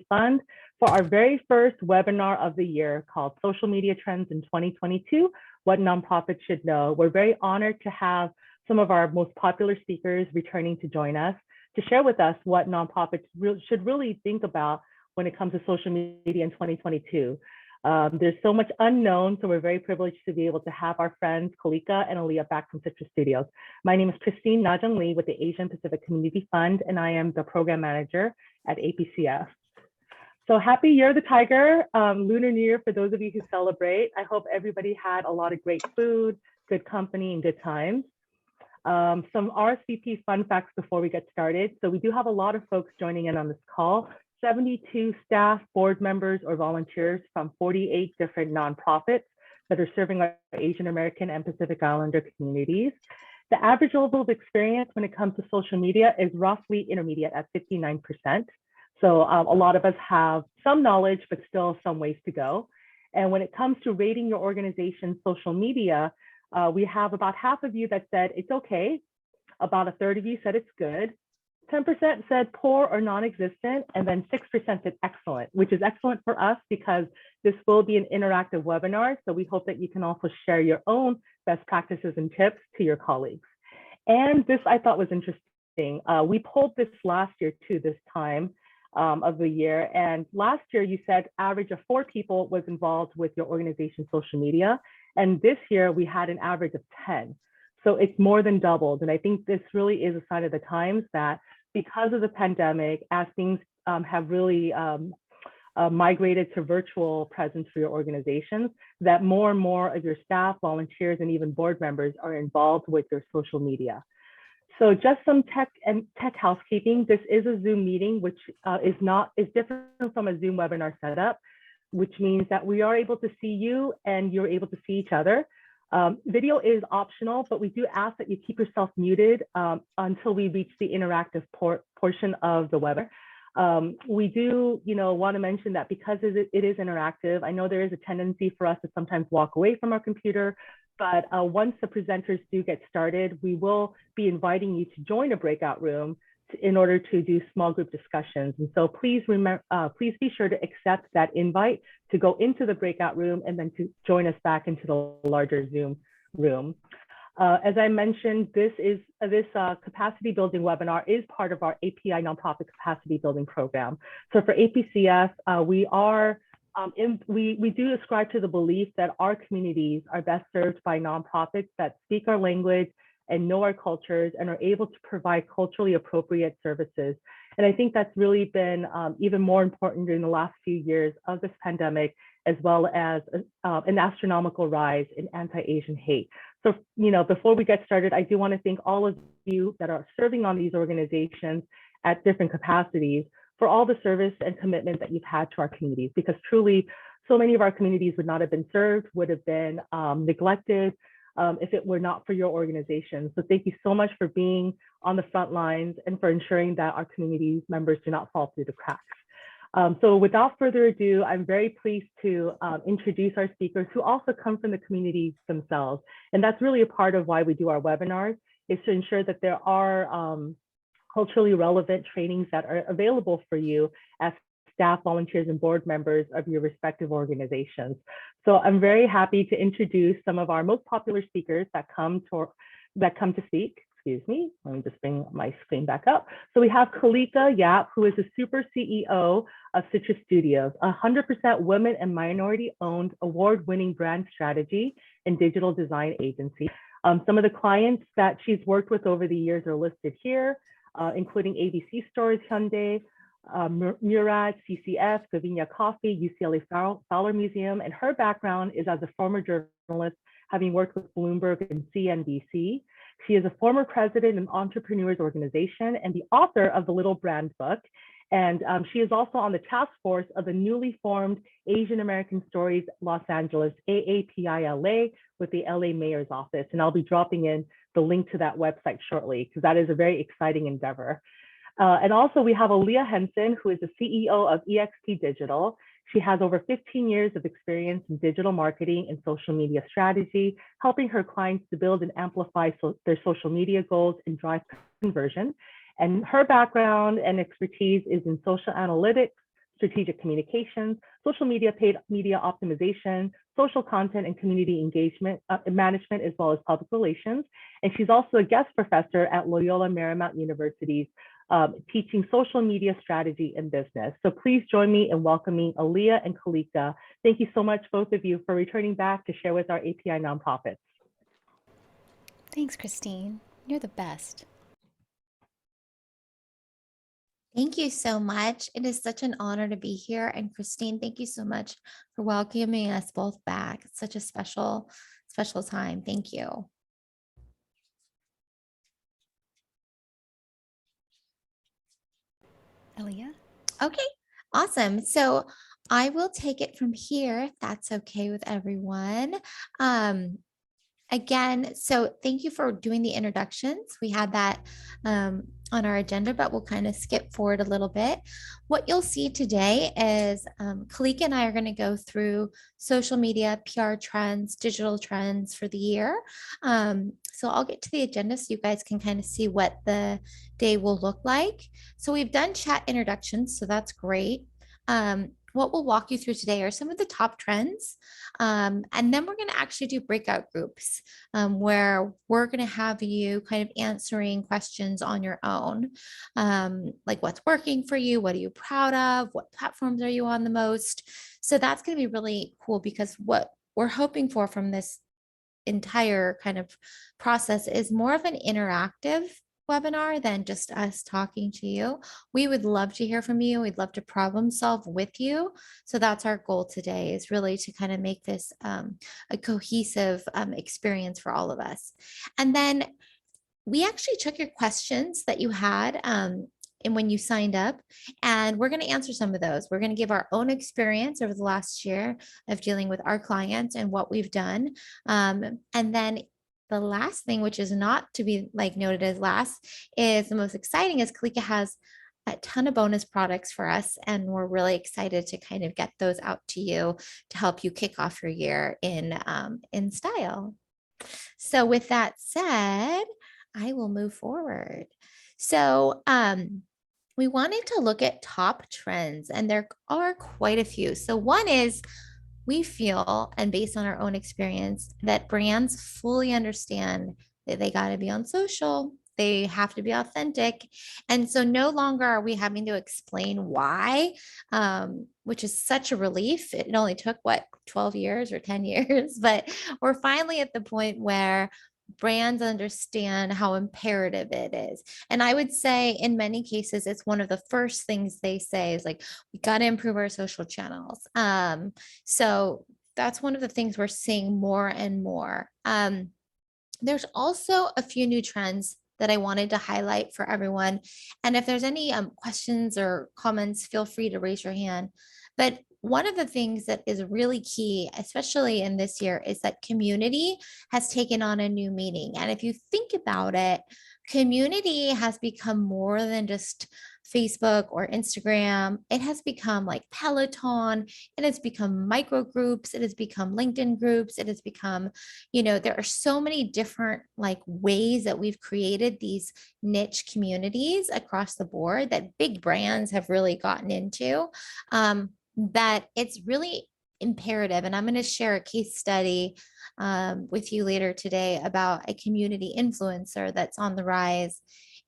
Fund for our very first webinar of the year called Social Media Trends in 2022, What Nonprofits Should Know. We're very honored to have some of our most popular speakers returning to join us to share with us what nonprofits should really think about when it comes to social media in 2022. There's so much unknown, so we're very privileged to be able to have our friends Kalika and Alia back from Citrus Studios. My name is Christine Nacion Lee with the Asian Pacific Community Fund, and I am the program manager at APCF. So happy Year of the Tiger, Lunar New Year for those of you who celebrate. I hope everybody had a lot of great food, good company, and good times. Some RSVP fun facts before we get started. So we do have a lot of folks joining in on this call. 72 staff, board members, or volunteers from 48 different nonprofits that are serving our Asian American and Pacific Islander communities. The average level of experience when it comes to social media is roughly intermediate at 59%. So a lot of us have some knowledge, but still some ways to go. And when it comes to rating your organization's social media, we have about half of you that said it's okay. About a third of you said it's good. 10% said poor or non-existent, and then 6% said excellent, which is excellent for us because this will be an interactive webinar. So we hope that you can also share your own best practices and tips to your colleagues. And this I thought was interesting. We pulled this last year too, this time of the year. And last year you said average of 4 people was involved with your organization's social media. And this year we had an average of 10. So it's more than doubled. And I think this really is a sign of the times that because of the pandemic, as things have really migrated to virtual presence for your organizations, that more and more of your staff, volunteers, and even board members are involved with your social media. So just some tech housekeeping. This is a Zoom meeting, which is different from a Zoom webinar setup, which means that we are able to see you and you're able to see each other. Video is optional, but we do ask that you keep yourself muted until we reach the interactive portion of the webinar. We do, want to mention that because it is interactive, I know there is a tendency for us to sometimes walk away from our computer, but once the presenters do get started, we will be inviting you to join a breakout room in order to do small group discussions. And so please be sure to accept that invite to go into the breakout room and then to join us back into the larger Zoom room. As I mentioned, this capacity building webinar is part of our API nonprofit capacity building program. So for APCF, we do ascribe to the belief that our communities are best served by nonprofits that speak our language and know our cultures and are able to provide culturally appropriate services. And I think that's really been even more important during the last few years of this pandemic, as well as an astronomical rise in anti-Asian hate. So, before we get started, I do want to thank all of you that are serving on these organizations at different capacities for all the service and commitment that you've had to our communities, because truly so many of our communities would not have been served, would have been neglected, if it were not for your organization. So thank you so much for being on the front lines and for ensuring that our community members do not fall through the cracks. So without further ado, I'm very pleased to introduce our speakers who also come from the communities themselves. And that's really a part of why we do our webinars, is to ensure that there are culturally relevant trainings that are available for you as staff, volunteers, and board members of your respective organizations. So I'm very happy to introduce some of our most popular speakers that come to speak. Excuse me, let me just bring my screen back up. So we have Kalika Yap, who is the super CEO of Citrus Studios, 100% women and minority-owned, award-winning brand strategy and digital design agency. Some of the clients that she's worked with over the years are listed here, including ABC Stores, Hyundai, Murad, CCF, Gavinia Coffee, UCLA Fowler Museum, and her background is as a former journalist, having worked with Bloomberg and CNBC. She is a former president of Entrepreneurs Organization and the author of the Little Brand book. And she is also on the task force of the newly formed Asian American Stories Los Angeles, AAPILA, with the LA Mayor's Office. And I'll be dropping in the link to that website shortly, because that is a very exciting endeavor. And also we have Alia Henson, who is the CEO of EXP Digital. She has over 15 years of experience in digital marketing and social media strategy, helping her clients to build and amplify their social media goals and drive conversion. And her background and expertise is in social analytics, strategic communications, social media, paid media optimization, social content and community engagement management, as well as public relations. And she's also a guest professor at Loyola Marymount University's teaching social media strategy and business. So please join me in welcoming Alia and Kalika. Thank you so much, both of you, for returning back to share with our API nonprofits. Thanks, Christine. You're the best. Thank you so much. It is such an honor to be here. And Christine, thank you so much for welcoming us both back. It's such a special, special time. Thank you. Alia? Okay, awesome. So I will take it from here, if that's okay with everyone. Again, so thank you for doing the introductions. We had that on our agenda, but we'll kind of skip forward a little bit. What you'll see today is Kalika and I are going to go through social media, PR trends, digital trends for the year. So I'll get to the agenda so you guys can kind of see what the day will look like. So we've done chat introductions, so that's great. What we'll walk you through today are some of the top trends. And then we're going to actually do breakout groups where we're going to have you kind of answering questions on your own, like what's working for you, what are you proud of, what platforms are you on the most. So that's going to be really cool because what we're hoping for from this entire kind of process is more of an interactive webinar than just us talking to you. We would love to hear from you. We'd love to problem solve with you. So that's our goal today, is really to kind of make this a cohesive experience for all of us. And then we actually took your questions that you had and when you signed up, and we're going to answer some of those. We're going to give our own experience over the last year of dealing with our clients and what we've done. And then the last thing, which is not to be like noted as last, is the most exciting, is Kalika has a ton of bonus products for us, and we're really excited to kind of get those out to you to help you kick off your year in style. So with that said, I will move forward. So we wanted to look at top trends, and there are quite a few. So one is, we feel, and based on our own experience, that brands fully understand that they got to be on social. They have to be authentic. And so no longer are we having to explain why, which is such a relief. It only took, what, 12 years or 10 years, but we're finally at the point where brands understand how imperative it is. And I would say in many cases, it's one of the first things they say is like, we got to improve our social channels. So that's one of the things we're seeing more and more. There's also a few new trends that I wanted to highlight for everyone. And if there's any questions or comments, feel free to raise your hand. But one of the things that is really key, especially in this year, is that community has taken on a new meaning. And if you think about it, community has become more than just Facebook or Instagram. It has become like Peloton. It has become micro groups. It has become LinkedIn groups. It has become, there are so many different like ways that we've created these niche communities across the board that big brands have really gotten into. That it's really imperative. And I'm going to share a case study with you later today about a community influencer that's on the rise.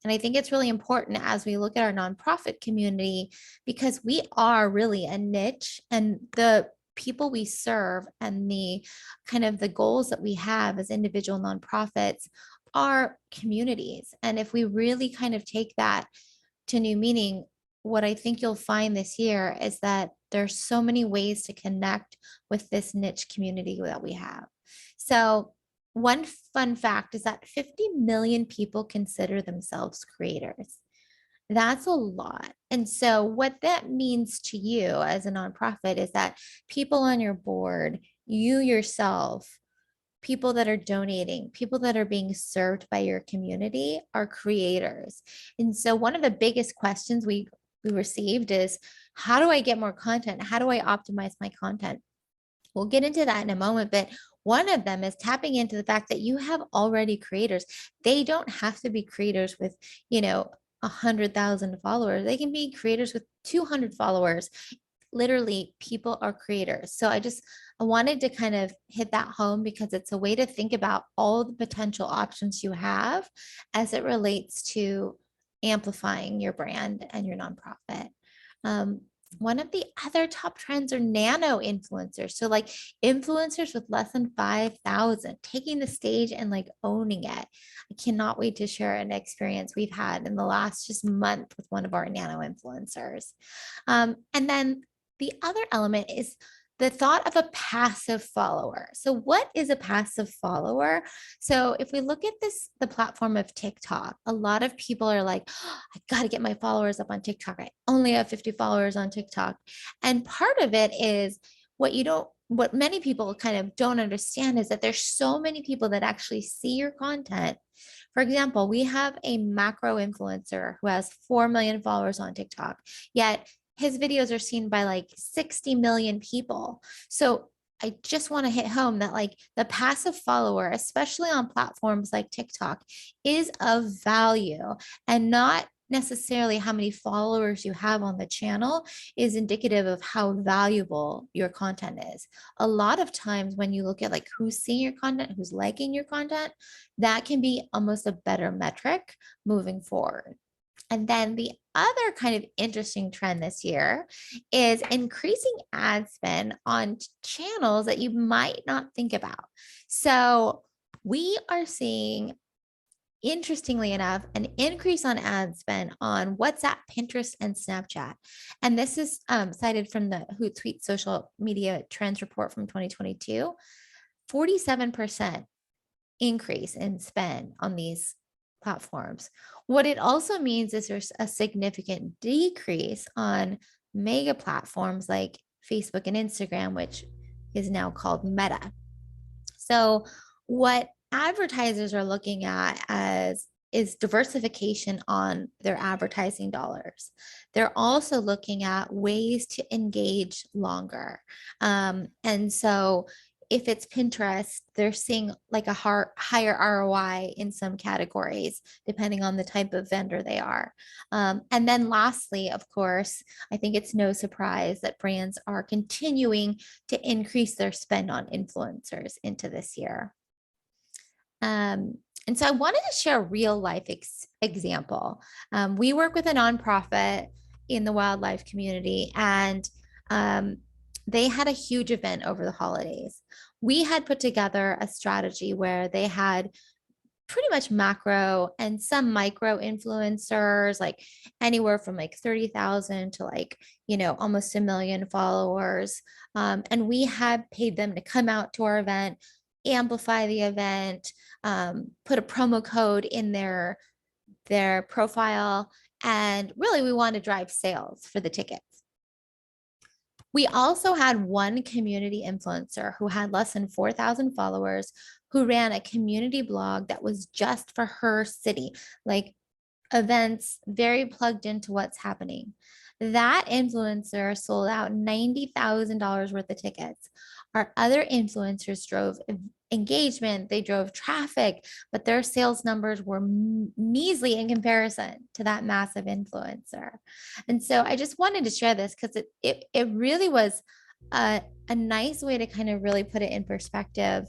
And I think it's really important as we look at our nonprofit community, because we are really a niche, and the people we serve and the kind of the goals that we have as individual nonprofits are communities. And if we really kind of take that to new meaning, what I think you'll find this year is that there's so many ways to connect with this niche community that we have. So one fun fact is that 50 million people consider themselves creators. That's a lot. And so what that means to you as a nonprofit is that people on your board, you yourself, people that are donating, people that are being served by your community are creators. And so one of the biggest questions we received is, how do I get more content? How do I optimize my content? We'll get into that in a moment, but one of them is tapping into the fact that you have already creators. They don't have to be creators with, 100,000 followers. They can be creators with 200 followers literally people are creators. So I wanted to kind of hit that home because it's a way to think about all the potential options you have as it relates to amplifying your brand and your nonprofit. One of the other top trends are nano influencers. So like influencers with less than 5,000 taking the stage and like owning it. I cannot wait to share an experience we've had in the last just month with one of our nano influencers. And then the other element is the thought of a passive follower. So what is a passive follower? So if we look at the platform of TikTok, a lot of people are like, oh, I got to get my followers up on TikTok. I only have 50 followers on TikTok. And part of it is what many people kind of don't understand is that there's so many people that actually see your content. For example, we have a macro influencer who has 4 million followers on TikTok, yet his videos are seen by like 60 million people. So I just want to hit home that like the passive follower, especially on platforms like TikTok, is of value, and not necessarily how many followers you have on the channel is indicative of how valuable your content is. A lot of times when you look at like who's seeing your content, who's liking your content, that can be almost a better metric moving forward. And then the other kind of interesting trend this year is increasing ad spend on channels that you might not think about. So we are seeing, interestingly enough, an increase on ad spend on WhatsApp, Pinterest, and Snapchat. And this is cited from the Hootsuite Social Media Trends Report from 2022. 47% increase in spend on these platforms. What it also means is there's a significant decrease on mega platforms like Facebook and Instagram, which is now called Meta. So what advertisers are looking at is diversification on their advertising dollars. They're also looking at ways to engage longer. And so if it's Pinterest, they're seeing like a higher ROI in some categories, depending on the type of vendor they are. And then lastly, of course, I think it's no surprise that brands are continuing to increase their spend on influencers into this year. And so I wanted to share a real life example. We work with a nonprofit in the wildlife community, and they had a huge event over the holidays. We had put together a strategy where they had pretty much macro and some micro influencers, like anywhere from like 30,000 to like, almost 1 million followers. And we had paid them to come out to our event, amplify the event, put a promo code in their profile. And really, we want to drive sales for the tickets. We also had one community influencer who had less than 4,000 followers, who ran a community blog that was just for her city, like events very plugged into what's happening. That influencer sold out $90,000 worth of tickets. Our other influencers drove engagement, they drove traffic, but their sales numbers were measly in comparison to that massive influencer. And so I just wanted to share this because it really was a nice way to kind of really put it in perspective.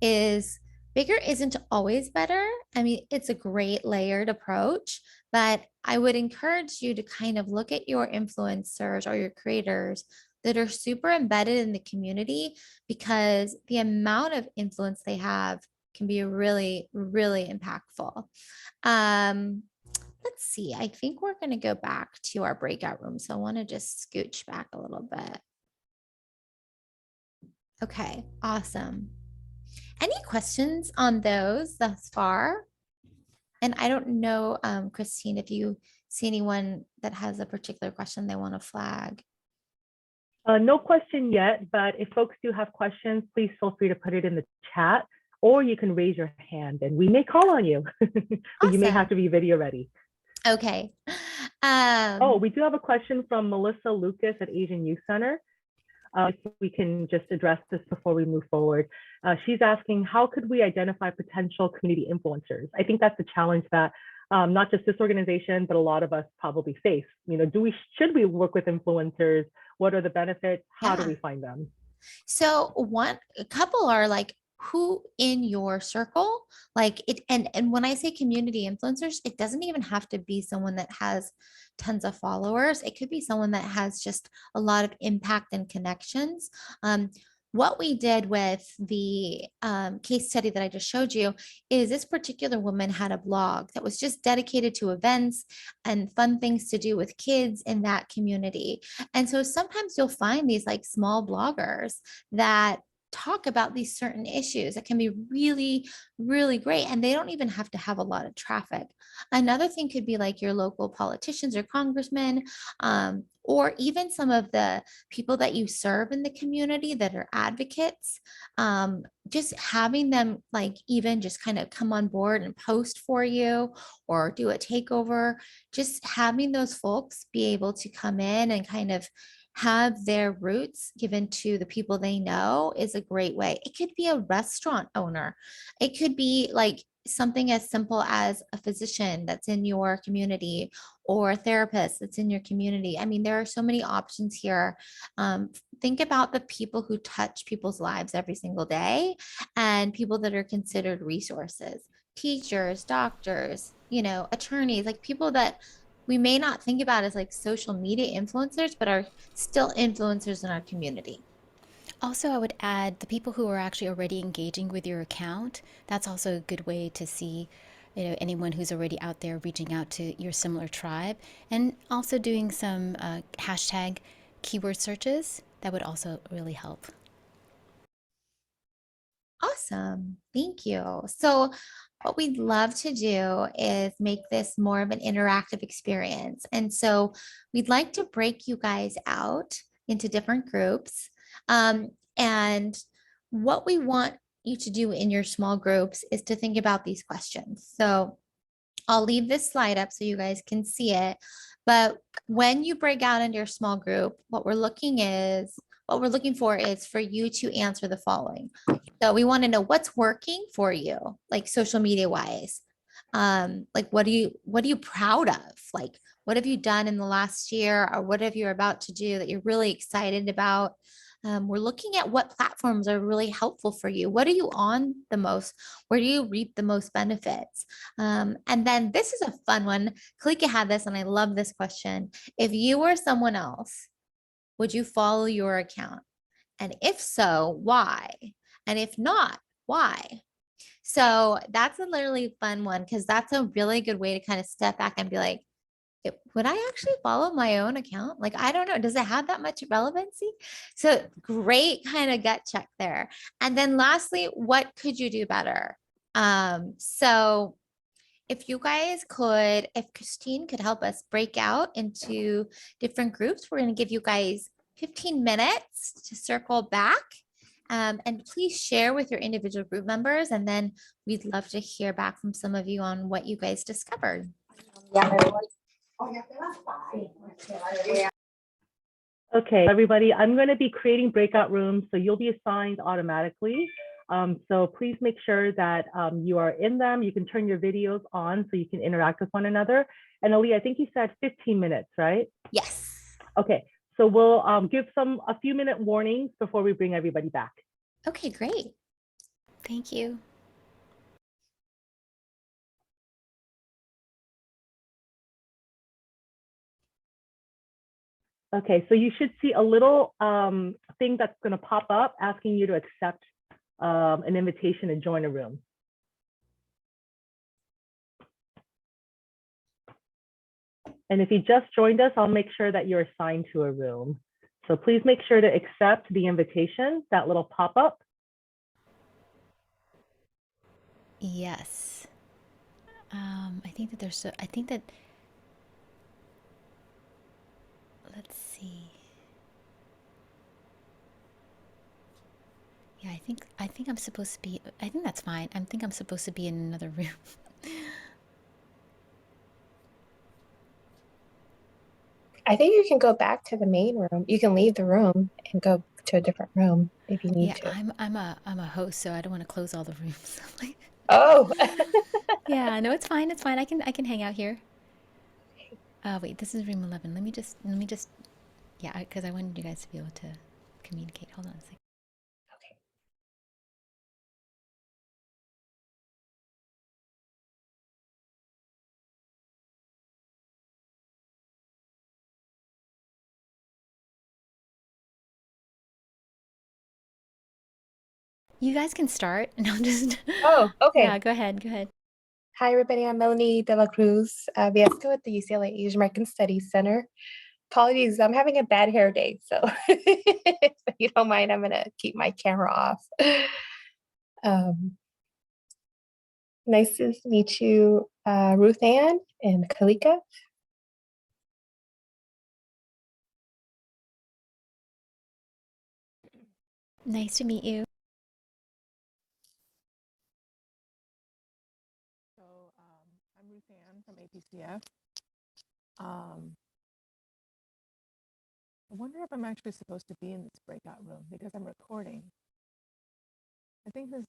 Is bigger isn't always better. I mean, it's a great layered approach, but I would encourage you to kind of look at your influencers or your creators that are super embedded in the community, because the amount of influence they have can be really, really impactful. Let's see, I think we're going to go back to our breakout room. So I want to just scooch back a little bit. Okay, awesome. Any questions on those thus far? And I don't know, Christine, if you see anyone that has a particular question they want to flag. No question yet, but if folks do have questions, please feel free to put it in the chat, or you can raise your hand and we may call on you. But awesome. You may have to be video ready. Okay. We do have a question from Melissa Lucas at Asian Youth Center. If we can just address this before we move forward. She's asking, how could we identify potential community influencers? I think that's a challenge that not just this organization, but a lot of us probably face. Should we work with influencers What are the benefits? How do Yeah. we find them? So a couple are like who in your circle, like it, and when I say community influencers, it doesn't even have to be someone that has tons of followers. It could be someone that has just a lot of impact and connections. What we did with the case study that I just showed you is this particular woman had a blog that was just dedicated to events and fun things to do with kids in that community. And so sometimes you'll find these like small bloggers that talk about these certain issues that can be really, really great. And they don't even have to have a lot of traffic. Another thing could be like your local politicians or congressmen, or even some of the people that you serve in the community that are advocates. Just having them like even just kind of come on board and post for you or do a takeover, just having those folks be able to come in and kind of have their roots given to the people they know is a great way. It could be a restaurant owner. It could be like something as simple as a physician that's in your community or a therapist that's in your community. I mean, there are so many options here. Think about the people who touch people's lives every single day and people that are considered resources, teachers, doctors, attorneys, like people that we may not think about as like social media influencers, but are still influencers in our community. Also, I would add the people who are actually already engaging with your account. That's also a good way to see, anyone who's already out there reaching out to your similar tribe, and also doing some hashtag keyword searches. That would also really help. Awesome. Thank you. So, what we'd love to do is make this more of an interactive experience. And so, we'd like to break you guys out into different groups. And what we want you to do in your small groups is to think about these questions. So, I'll leave this slide up so you guys can see it. But when you break out into your small group, what we're looking for is for you to answer the following. So we want to know what's working for you, like social media wise. Like what are you proud of? Like what have you done in the last year, or what have you about to do that you're really excited about? We're looking at what platforms are really helpful for you. What are you on the most? Where do you reap the most benefits? And then this is a fun one. Kalika had this, and I love this question. If you were someone else, would you follow your account? And if so, why? And if not, why? So that's a literally fun one because that's a really good way to kind of step back and be like, would I actually follow my own account? Like, I don't know. Does it have that much relevancy? So great kind of gut check there. And then lastly, what could you do better? So if you guys could, if Christine could help us break out into different groups, we're going to give you guys 15 minutes to circle back. And please share with your individual group members. And then we'd love to hear back from some of you on what you guys discovered. Okay, everybody, I'm going to be creating breakout rooms, so you'll be assigned automatically. So please make sure that you are in them. You can turn your videos on so you can interact with one another. And Alia, I think you said 15 minutes, right? Yes. Okay, so we'll give a few minute warnings before we bring everybody back. Okay, great. Thank you. Okay, so you should see a little thing that's going to pop up asking you to accept an invitation to join a room. And if you just joined us, I'll make sure that you're assigned to a room. So please make sure to accept the invitation, that little pop-up. Yes. I think that I think that, let's see. Yeah, I think I'm supposed to be, I think that's fine. I think I'm supposed to be in another room. I think you can go back to the main room. You can leave the room and go to a different room if you need Yeah, to. I'm a host, so I don't want to close all the rooms. Like, Oh, yeah, no, it's fine. It's fine. I can hang out here. Wait, this is room 11. Let me just Yeah, because I wanted you guys to be able to communicate. Hold on a second. Okay. You guys can start, and I'll just. Oh, okay. Yeah, go ahead. Go ahead. Hi, everybody. I'm Melanie De La Cruz, Viesco at the UCLA Asian American Studies Center. Apologies, I'm having a bad hair day, so if you don't mind, I'm gonna keep my camera off. Um, nice to meet you, Ruth Ann and Kalika. Nice to meet you. So I'm Ruth Ann from APCF. I wonder if I'm actually supposed to be in this breakout room because I'm recording. I think this.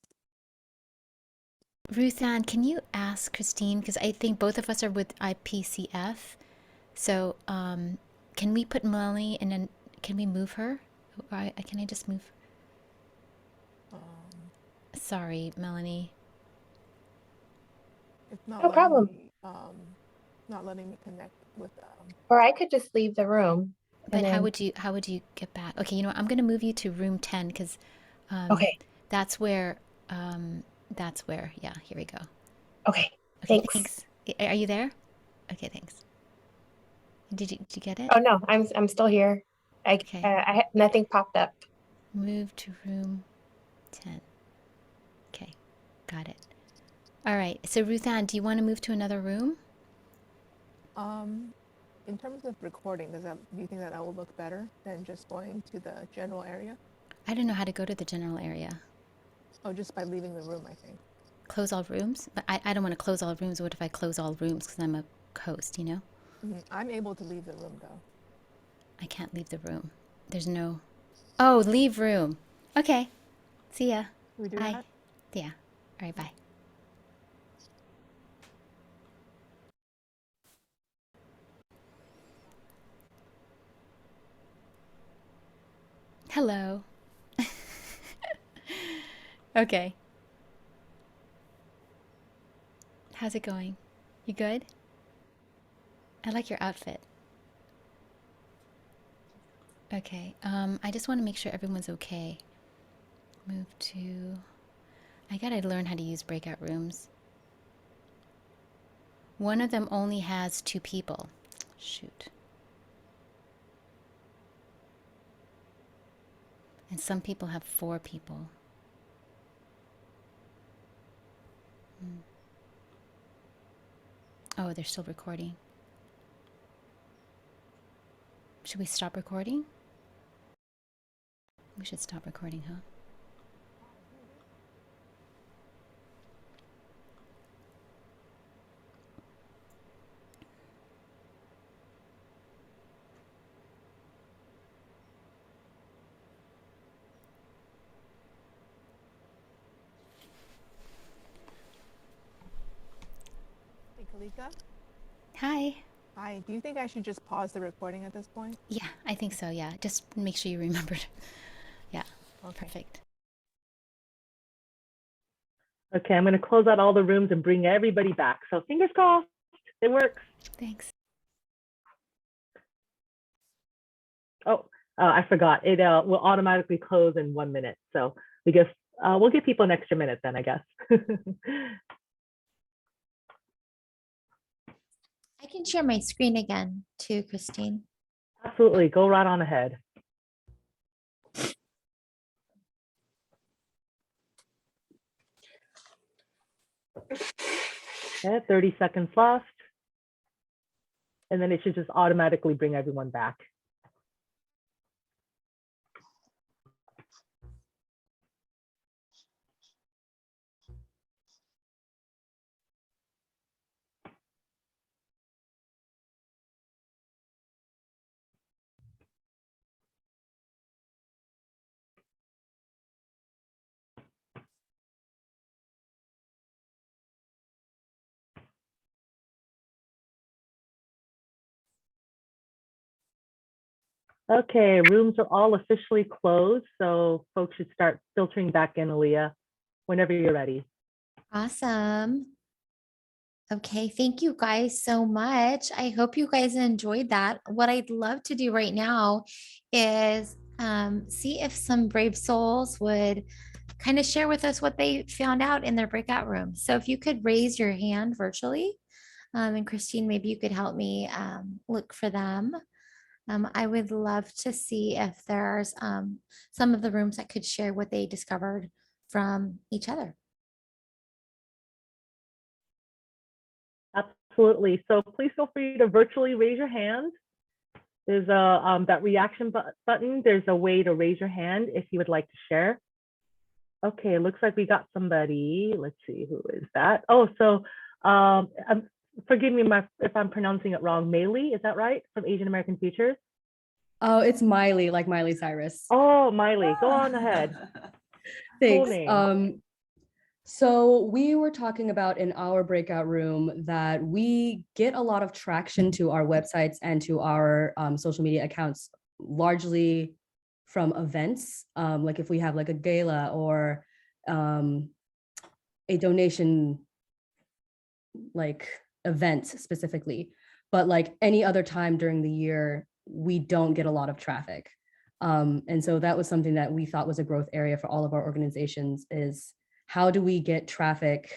Ruth Ann, can you ask Christine? Because I think both of us are with IPCF. So, can we put Melanie and then can we move her? Can I just move? Sorry, Melanie. It's not No letting problem. me. Not letting me connect with. Or I could just leave the room. But how then, would you get back? Okay, you know what? I'm gonna move you to room 10 because okay, that's where yeah, here we go. okay, Okay, thanks. thanks. Are you there? Okay, thanks. Did you get it? Oh no, I'm still here. Okay. Nothing popped up. Move to room 10. Okay, got it. All right. So Ruth Ann, do you want to move to another room? In terms of recording, do you think that will look better than just going to the general area? I don't know how to go to the general area. Oh, just by leaving the room, I think. Close all rooms? But I don't want to close all rooms. What if I close all rooms because I'm a host, you know? I'm able to leave the room though. I can't leave the room. There's no... Oh, leave room. Okay. See ya. Can we do Bye. that? Yeah. All right, bye. Hello. Okay. How's it going? You good? I like your outfit. Okay. I just want to make sure everyone's okay. Move to... I gotta learn how to use breakout rooms. One of them only has 2 people. Shoot. And some people have 4 people. Oh, they're still recording. Should we stop recording? We should stop recording, huh? Hey, Kalika. Hi. Hi. Do you think I should just pause the recording at this point? Yeah, I think so, yeah. Just make sure you remembered. Yeah, Okay. perfect. Okay, I'm going to close out all the rooms and bring everybody back. So fingers crossed, it works. Thanks. Oh, I forgot. It will automatically close in 1 minute. So we'll give people an extra minute then, I guess. I can share my screen again too, Christine. Absolutely, go right on ahead. Okay, 30 seconds left. And then it should just automatically bring everyone back. Okay, rooms are all officially closed, so folks should start filtering back in, Alia, whenever you're ready. Awesome. Okay, thank you guys so much. I hope you guys enjoyed that. What I'd love to do right now is see if some brave souls would kind of share with us what they found out in their breakout room. So if you could raise your hand virtually, and Christine, maybe you could help me look for them. I would love to see if there's some of the rooms that could share what they discovered from each other. Absolutely. So please feel free to virtually raise your hand. There's a that reaction button. There's a way to raise your hand if you would like to share. Okay, it looks like we got somebody. Let's see, who is that? Oh, so forgive me if I'm pronouncing it wrong. Miley, is that right? From Asian American Futures? Oh, it's Miley, like Miley Cyrus. Oh, Miley, go on ahead. Thanks. Cool name. So we were talking about in our breakout room that we get a lot of traction to our websites and to our social media accounts, largely from events. Like if we have like a gala or a donation like event specifically, but like any other time during the year, we don't get a lot of traffic. And so that was something that we thought was a growth area for all of our organizations is how do we get traffic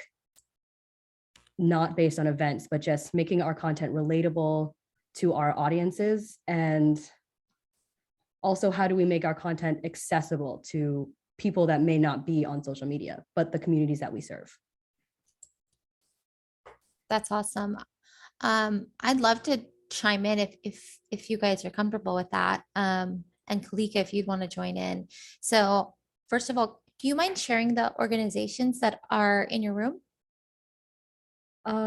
not based on events, but just making our content relatable to our audiences? And also, how do we make our content accessible to people that may not be on social media, but the communities that we serve? That's awesome. I'd love to chime in if you guys are comfortable with that. And Kalika, if you'd want to join in. So first of all, do you mind sharing the organizations that are in your room?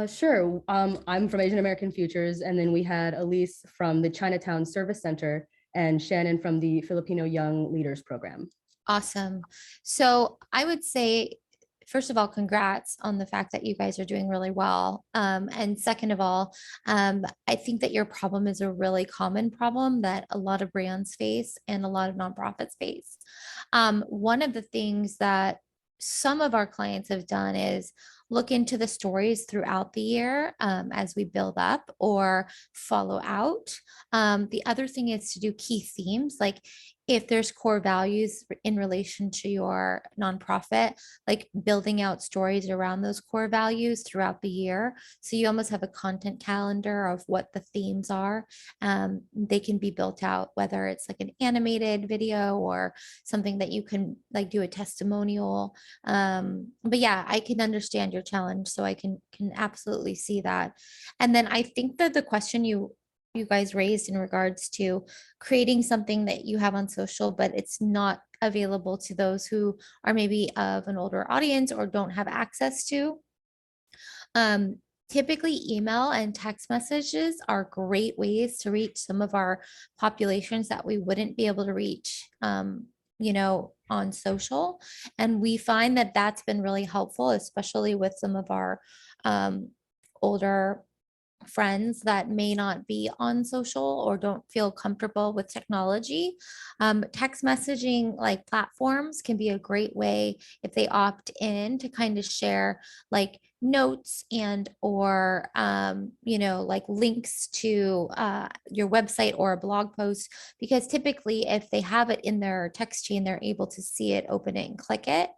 Sure. I'm from Asian American Futures, and then we had Elise from the Chinatown Service Center and Shannon from the Filipino Young Leaders Program. Awesome. So I would say, first of all, congrats on the fact that you guys are doing really well. And second of all, I think that your problem is a really common problem that a lot of brands face and a lot of nonprofits face. One of the things that some of our clients have done is look into the stories throughout the year as we build up or follow out. The other thing is to do key themes, like if there's core values in relation to your nonprofit, like building out stories around those core values throughout the year. So you almost have a content calendar of what the themes are. They can be built out, whether it's like an animated video or something that you can like do a testimonial. But yeah, I can understand your challenge. So I can absolutely see that. And then I think that the question you guys raised in regards to creating something that you have on social, but it's not available to those who are maybe of an older audience or don't have access to. Typically, email and text messages are great ways to reach some of our populations that we wouldn't be able to reach, on social. And we find that that's been really helpful, especially with some of our older friends that may not be on social or don't feel comfortable with technology. Text messaging like platforms can be a great way if they opt in to kind of share like notes and or like links to your website or a blog post, because typically if they have it in their text chain, they're able to see it, open it, and click it.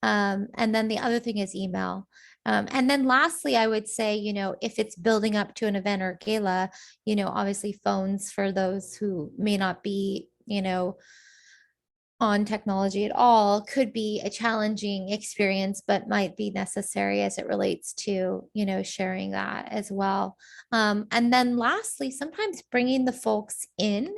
And then the other thing is email. And then lastly, I would say, if it's building up to an event or gala, obviously phones for those who may not be, on technology at all could be a challenging experience, but might be necessary as it relates to, sharing that as well. And then lastly, sometimes bringing the folks in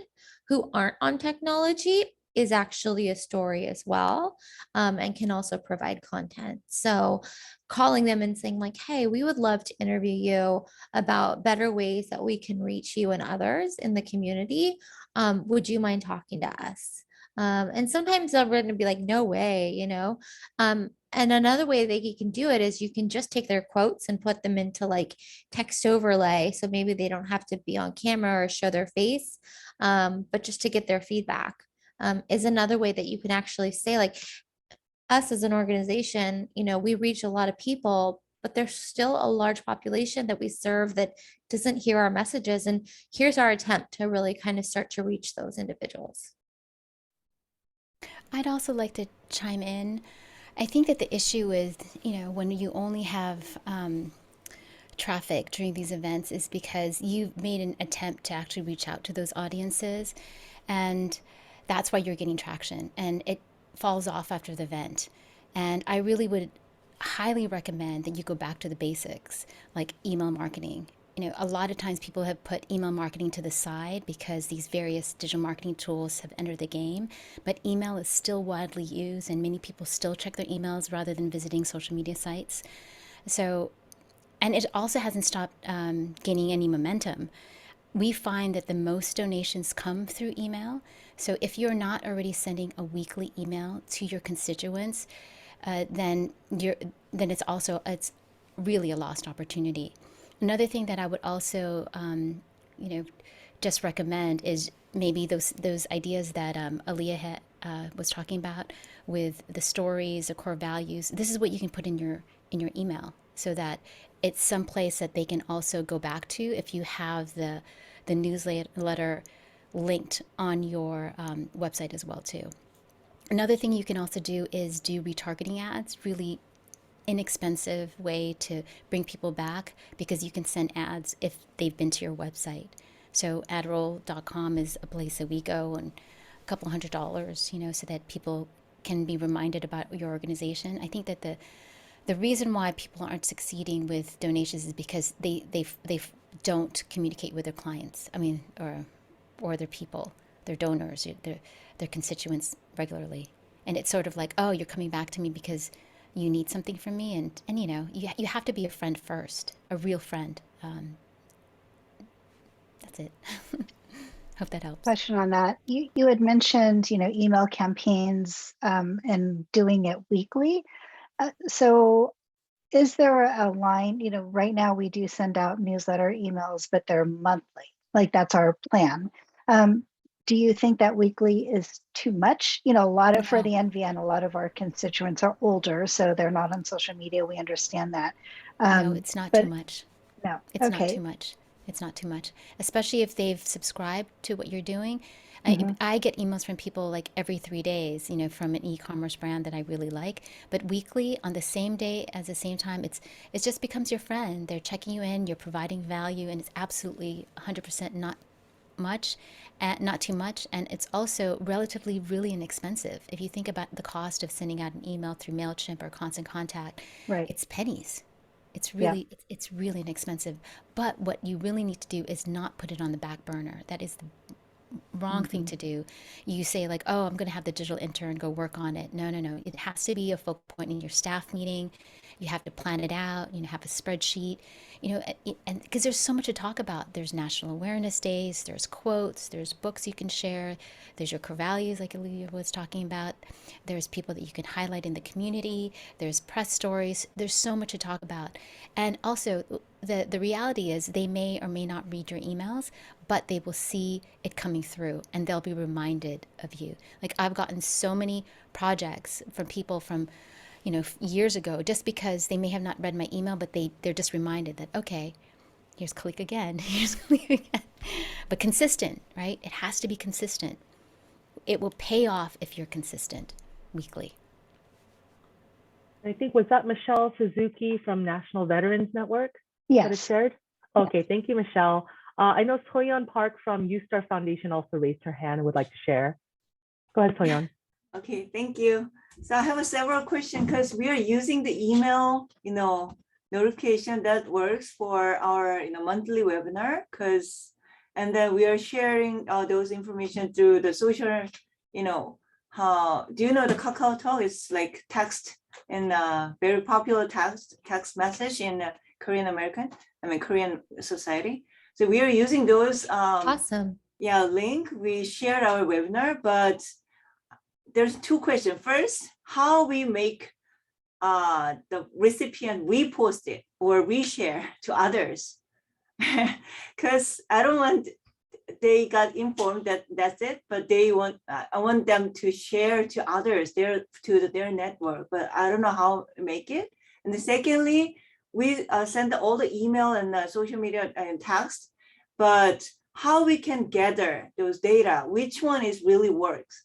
who aren't on technology is actually a story as well, and can also provide content. So calling them and saying like, hey, we would love to interview you about better ways that we can reach you and others in the community. Would you mind talking to us? And sometimes they're going to be like, no way, and another way that you can do it is you can just take their quotes and put them into like text overlay. So maybe they don't have to be on camera or show their face, but just to get their feedback is another way that you can actually say, like, us as an organization, we reach a lot of people, but there's still a large population that we serve that doesn't hear our messages. And here's our attempt to really kind of start to reach those individuals. I'd also like to chime in. I think that the issue is, when you only have traffic during these events is because you've made an attempt to actually reach out to those audiences. And that's why you're getting traction. And it falls off after the event. And I really would highly recommend that you go back to the basics, like email marketing. A lot of times people have put email marketing to the side because these various digital marketing tools have entered the game, but email is still widely used and many people still check their emails rather than visiting social media sites. So, and it also hasn't stopped gaining any momentum. We find that the most donations come through email. So if you're not already sending a weekly email to your constituents, then it's really a lost opportunity. Another thing that I would also, just recommend is maybe those ideas that Alia was talking about with the stories, the core values. This is what you can put in your email so that it's someplace that they can also go back to if you have the newsletter linked on your website as well too. Another thing you can also do is do retargeting ads, really inexpensive way to bring people back because you can send ads if they've been to your website. So adroll.com is a place that we go, and a couple $100, so that people can be reminded about your organization. I think that the reason why people aren't succeeding with donations is because they don't communicate with their clients. I mean, or their people, their donors, their constituents regularly. And it's sort of like, oh, you're coming back to me because you need something from me, and you have to be a friend first, a real friend. That's it. Hope that helps. Question on that. You had mentioned, email campaigns and doing it weekly. So is there a line, right now we do send out newsletter emails, but they're monthly, like that's our plan. Do you think that weekly is too much? A lot of, for the NVN, a lot of our constituents are older, so they're not on social media. We understand that. No, it's not too much. No, it's not too much. It's not too much, especially if they've subscribed to what you're doing. I get emails from people like every 3 days, from an e-commerce brand that I really like. But weekly, on the same day, at the same time, it just becomes your friend. They're checking you in, you're providing value, and it's absolutely 100% not too much, and it's also relatively really inexpensive. If you think about the cost of sending out an email through MailChimp or Constant Contact, right, it's pennies. It's really inexpensive. But what you really need to do is not put it on the back burner. That is the wrong thing to do. You say like, oh, I'm going to have the digital intern go work on it. No. It has to be a focal point in your staff meeting. You have to plan it out, have a spreadsheet, and because there's so much to talk about. There's national awareness days, there's quotes, there's books you can share, there's your core values like Alia was talking about, there's people that you can highlight in the community, there's press stories, there's so much to talk about. And also the reality is they may or may not read your emails, but they will see it coming through and they'll be reminded of you. Like I've gotten so many projects from people from years ago, just because they may have not read my email, but they're just reminded that, okay, here's Kalika again, here's Kalika again. But consistent, right? It has to be consistent. It will pay off if you're consistent weekly. I think, was that Michelle Suzuki from National Veterans Network? Yes. That it shared? Okay, thank you, Michelle. I know Soyeon Park from U-Star Foundation also raised her hand and would like to share. Go ahead, Soyeon. Okay, thank you. So I have several questions because we are using the email, notification that works for our, monthly webinar. And then we are sharing those information through the social, do you know the KakaoTalk is like text and very popular text message in Korean society. So we are using those. Awesome. Yeah, link. We shared our webinar, but there's two questions. First, how we make the recipient repost it or reshare to others. Because I don't want, they got informed that that's it, but they want, I want them to share to others, their network, but I don't know how to make it. And then secondly, we send all the email and social media and text, but how we can gather those data, which one is really works,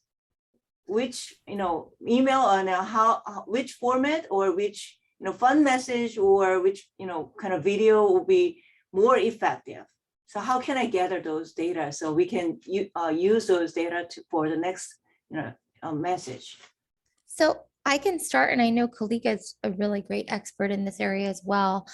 which email and which format or which fun message or which kind of video will be more effective. So how can I gather those data so we can use those data for the next message? So I can start, and I know Kalika is a really great expert in this area as well.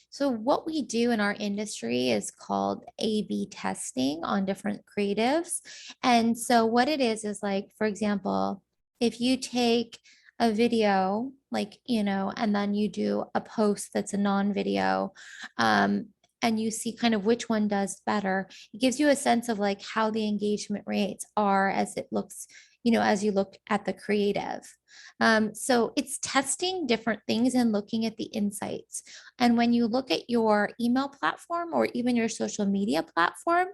So what we do in our industry is called A/B testing on different creatives. And so what it is like, for example, if you take a video, like, and then you do a post that's a non-video, and you see kind of which one does better, it gives you a sense of like how the engagement rates are as it looks, as you look at the creative. So it's testing different things and looking at the insights. And when you look at your email platform or even your social media platform,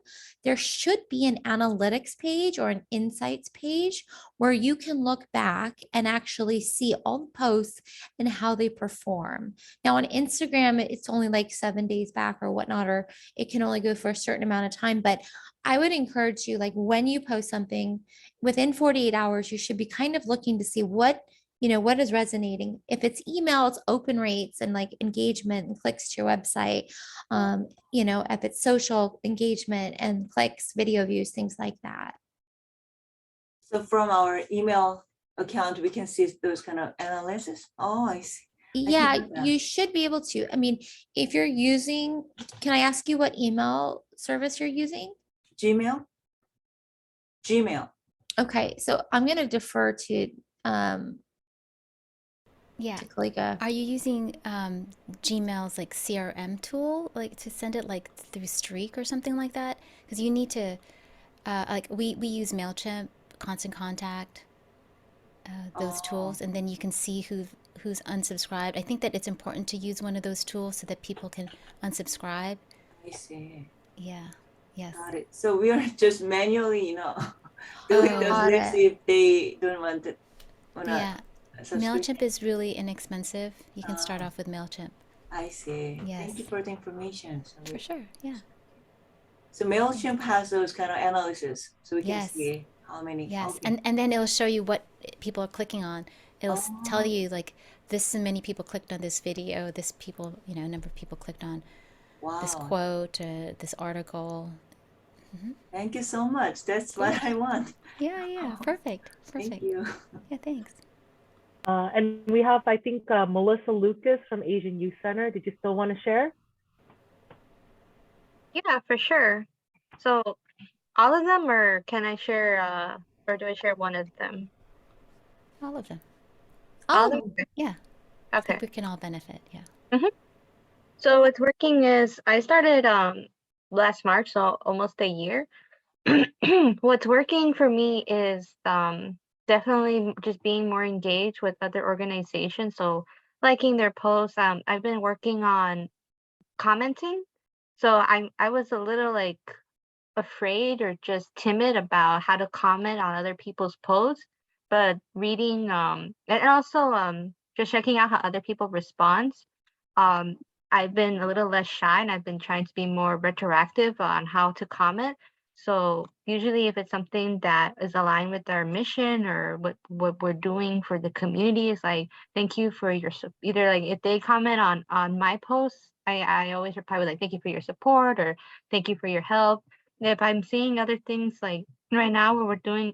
there should be an analytics page or an insights page where you can look back and actually see all the posts and how they perform. Now on Instagram, it's only like 7 days back or whatnot, or it can only go for a certain amount of time. But I would encourage you, like when you post something within 48 hours, you should be kind of looking to see what is resonating. If it's email, it's open rates and like engagement and clicks to your website. If it's social engagement and clicks, video views, things like that. So from our email account, we can see those kind of analysis. Oh, I see. Yeah, you should be able to. I mean, if you're using, can I ask you what email service you're using? Gmail. Okay, so I'm going to defer to Yeah. Kalika. Are you using Gmail's like CRM tool, like to send it like through Streak or something like that? Because you need to, like we use MailChimp, Constant Contact, those tools, and then you can see who's unsubscribed. I think that it's important to use one of those tools so that people can unsubscribe. I see. Yeah. Yes. Got it. So we are just manually, doing those got links it. if they don't want it. Yeah. MailChimp is really inexpensive. You can start off with MailChimp. I see. Yes. Thank you for the information. For sure. Yeah. So MailChimp has those kind of analysis, so we can Yes. see how many. Yes. Okay. And then it'll show you what people are clicking on. It'll tell you like this many people clicked on this video, this people, number of people clicked on this Wow. quote, this article. Thank you so much. That's what I want. Yeah. Perfect. Thank you. Yeah, thanks. And we have, I think, Melissa Lucas from Asian Youth Center. Did you still want to share? Yeah, for sure. So all of them, or can I share, or do I share one of them? All of them. All of Oh, them? Yeah. I Okay. think we can all benefit. Yeah. So what's working is I started last March, so almost a year. What's working for me is definitely just being more engaged with other organizations. So liking their posts. I've been working on commenting. So I was a little like afraid or just timid about how to comment on other people's posts, but reading and also just checking out how other people respond. I've been a little less shy, and I've been trying to be more retroactive on how to comment. So usually if it's something that is aligned with our mission or what we're doing for the community, is like, thank you for your either like if they comment on my posts, I always reply with like, thank you for your support or thank you for your help. If I'm seeing other things like right now where we're doing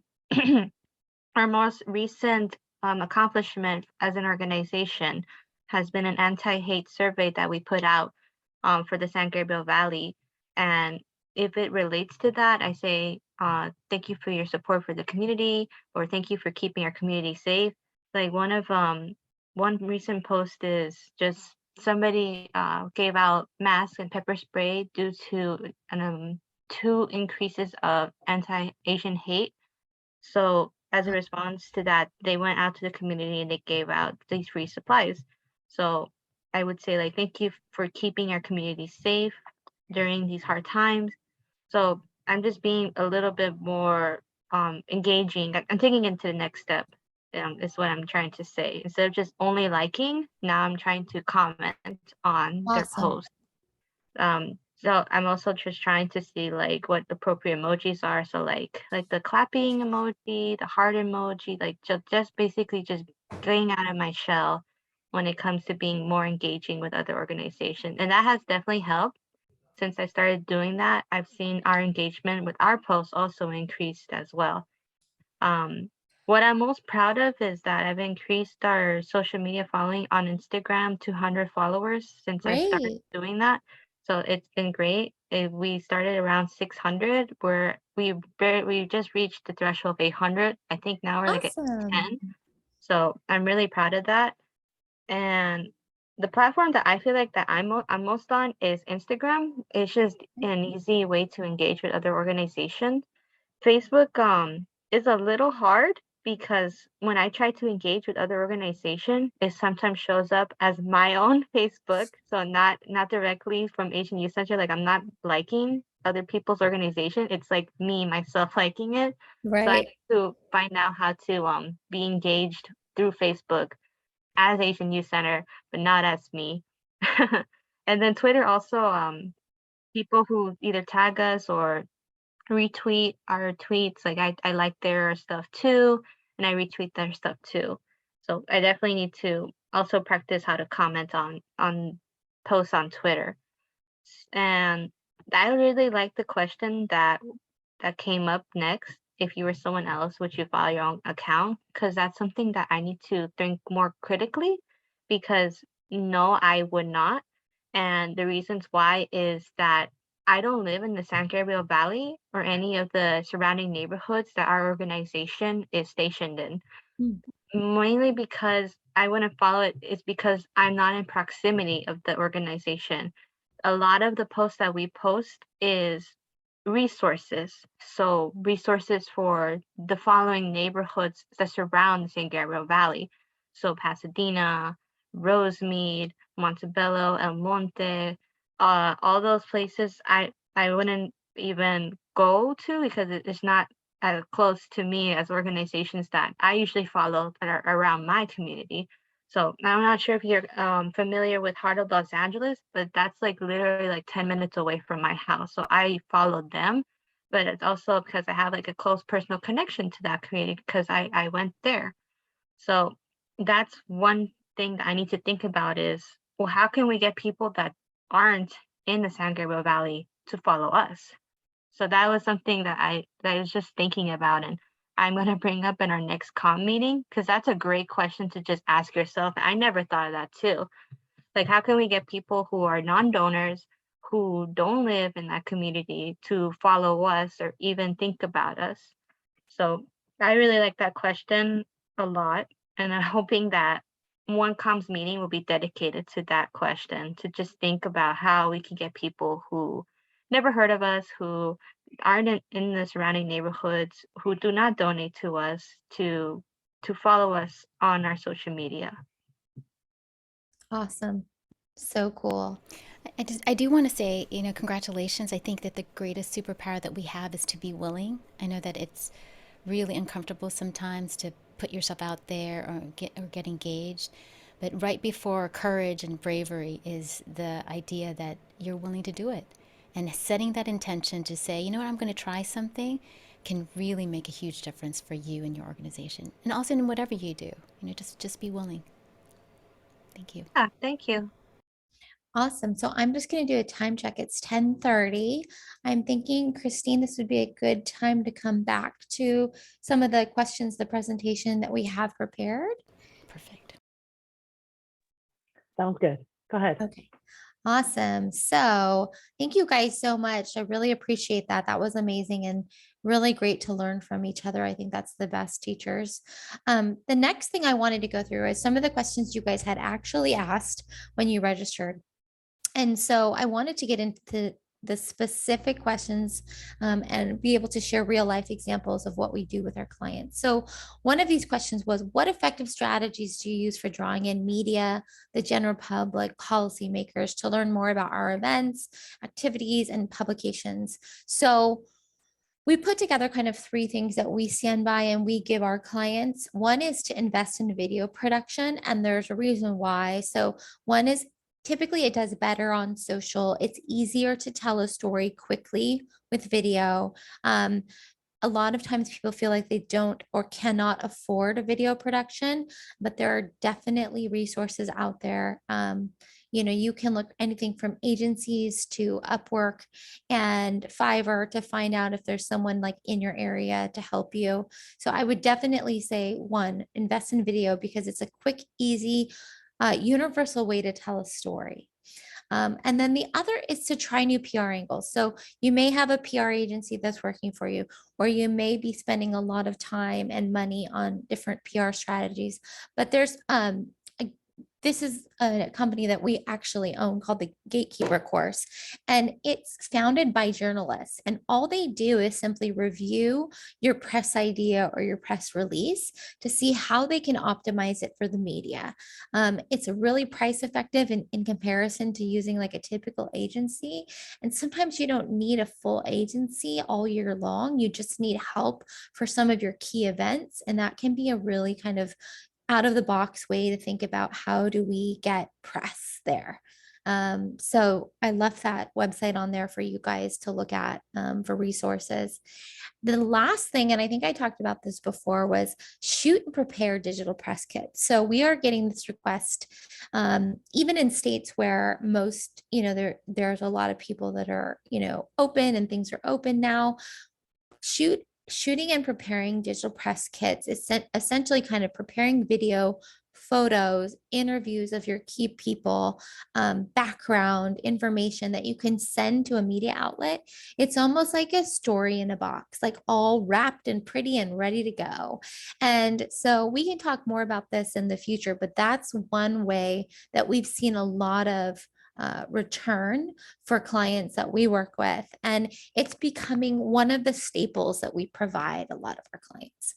our most recent accomplishment as an organization has been an anti-hate survey that we put out for the San Gabriel Valley. And if it relates to that, I say, thank you for your support for the community, or thank you for keeping our community safe. Like one recent post is just somebody gave out masks and pepper spray due to 2 increases of anti-Asian hate. So as a response to that, they went out to the community and they gave out these free supplies. So I would say like, thank you for keeping our community safe during these hard times. So I'm just being a little bit more engaging. I'm taking it to the next step, is what I'm trying to say. Instead of just only liking, now I'm trying to comment on their Awesome. post. So I'm also just trying to see like what appropriate emojis are. So like the clapping emoji, the heart emoji, like just basically just getting out of my shell when it comes to being more engaging with other organizations. And that has definitely helped. Since I started doing that, I've seen our engagement with our posts also increased as well. What I'm most proud of is that I've increased our social media following on Instagram to 100 followers since I started Great. doing that. So it's been great. We started around 600, where we just reached the threshold of 800. I think now we're like at Awesome. 10. So I'm really proud of that. And the platform that I feel like that I'm most on is Instagram. It's just an easy way to engage with other organizations. Facebook is a little hard because when I try to engage with other organization, it sometimes shows up as my own Facebook. So not directly from Asian Youth Center. Like I'm not liking other people's organization. It's like me, myself liking it. So I Right. need to find out how to be engaged through Facebook as Asian Youth Center, but not as me. And then Twitter also, people who either tag us or retweet our tweets, like I like their stuff too, and I retweet their stuff too. So I definitely need to also practice how to comment on posts on Twitter. And I really like the question that came up next. If you were someone else, would you follow your own account? Because that's something that I need to think more critically, because no, I would not. And the reasons why is that I don't live in the San Gabriel Valley or any of the surrounding neighborhoods that our organization is stationed in. Mm. Mainly because I wouldn't follow it is because I'm not in proximity of the organization. A lot of the posts that we post is resources. So resources for the following neighborhoods that surround the San Gabriel Valley. So Pasadena, Rosemead, Montebello, El Monte, all those places I wouldn't even go to because it's not close to me as organizations that I usually follow that are around my community. So I'm not sure if you're familiar with Heart of Los Angeles, but that's like literally like 10 minutes away from my house. So I followed them, but it's also because I have like a close personal connection to that community because I went there. So that's one thing that I need to think about is, well, how can we get people that aren't in the San Gabriel Valley to follow us? So that was something that I was just thinking about, and I'm gonna bring up in our next comm meeting because that's a great question to just ask yourself. I never thought of that too. Like, how can we get people who are non-donors, who don't live in that community, to follow us or even think about us? So I really like that question a lot, and I'm hoping that one comms meeting will be dedicated to that question, to just think about how we can get people who never heard of us, who aren't in the surrounding neighborhoods, who do not donate to us, to follow us on our social media. Awesome. So cool. I do want to say, congratulations. I think that the greatest superpower that we have is to be willing. I know that it's really uncomfortable sometimes to put yourself out there or get engaged, but right before courage and bravery is the idea that you're willing to do it, and setting that intention to say, you know what, I'm going to try something, can really make a huge difference for you and your organization, and also in whatever you do. Just be willing. Thank you. Yeah, thank you. Awesome. So I'm just going to do a time check. It's 10:30. I'm thinking, Christine, this would be a good time to come back to some of the questions, the presentation that we have prepared. Perfect. Sounds good. Go ahead. Okay. Awesome. So thank you guys so much. I really appreciate that. That was amazing and really great to learn from each other. I think that's the best teachers. The next thing I wanted to go through is some of the questions you guys had actually asked when you registered. And so I wanted to get into the specific questions and be able to share real life examples of what we do with our clients. So one of these questions was, what effective strategies do you use for drawing in media, the general public, policymakers to learn more about our events, activities, and publications? So we put together kind of 3 things that we stand by and we give our clients. One is to invest in video production, and there's a reason why. So one is typically it does better on social. It's easier to tell a story quickly with video. A lot of times people feel like they don't or cannot afford a video production, but there are definitely resources out there. You can look anything from agencies to Upwork and Fiverr to find out if there's someone like in your area to help you. So I would definitely say, one, invest in video because it's a quick, easy, universal way to tell a story. And then the other is to try new PR angles. So you may have a PR agency that's working for you, or you may be spending a lot of time and money on different PR strategies, but this is a company that we actually own called the Gatekeeper course, and it's founded by journalists. And all they do is simply review your press idea or your press release to see how they can optimize it for the media. It's really price effective in comparison to using like a typical agency. And sometimes you don't need a full agency all year long. You just need help for some of your key events. And that can be a really kind of out of the box way to think about how do we get press there. So I left that website on there for you guys to look at for resources. The last thing, and I think I talked about this before, was shoot and prepare digital press kits. So we are getting this request, even in states where most, there's a lot of people that are, open and things are open now. Shooting and preparing digital press kits is essentially kind of preparing video, photos, interviews of your key people, background information that you can send to a media outlet. It's almost like a story in a box, like all wrapped and pretty and ready to go. And so we can talk more about this in the future, but that's one way that we've seen a lot of return for clients that we work with. And it's becoming one of the staples that we provide a lot of our clients.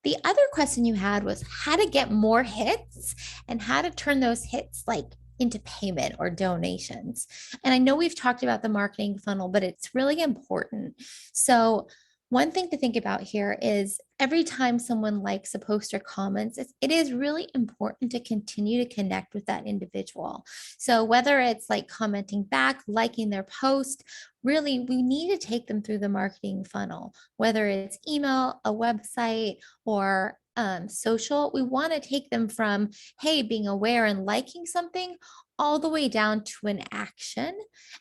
The other question you had was how to get more hits and how to turn those hits like into payment or donations. And I know we've talked about the marketing funnel, but it's really important. So one thing to think about here is every time someone likes a post or comments, it is really important to continue to connect with that individual. So whether it's like commenting back, liking their post, really, we need to take them through the marketing funnel, whether it's email, a website, or social. We want to take them from, hey, being aware and liking something all the way down to an action.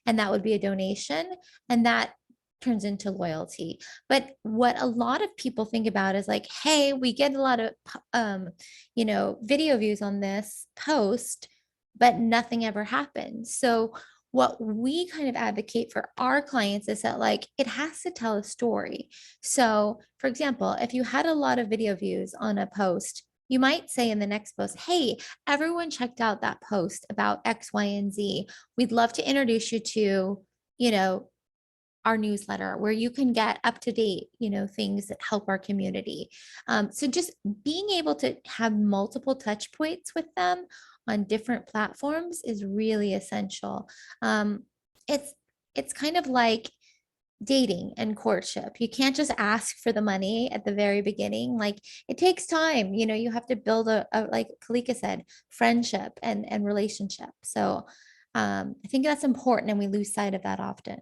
And that would be a donation. And that turns into loyalty. But what a lot of people think about is like, hey, we get a lot of, video views on this post, but nothing ever happens. So what we kind of advocate for our clients is that like, it has to tell a story. So for example, if you had a lot of video views on a post, you might say in the next post, hey, everyone checked out that post about X, Y, and Z. We'd love to introduce you to, our newsletter where you can get up to date, things that help our community. So just being able to have multiple touch points with them on different platforms is really essential. It's kind of like dating and courtship. You can't just ask for the money at the very beginning. Like it takes time, you have to build a like Kalika said, friendship and relationship. So I think that's important and we lose sight of that often.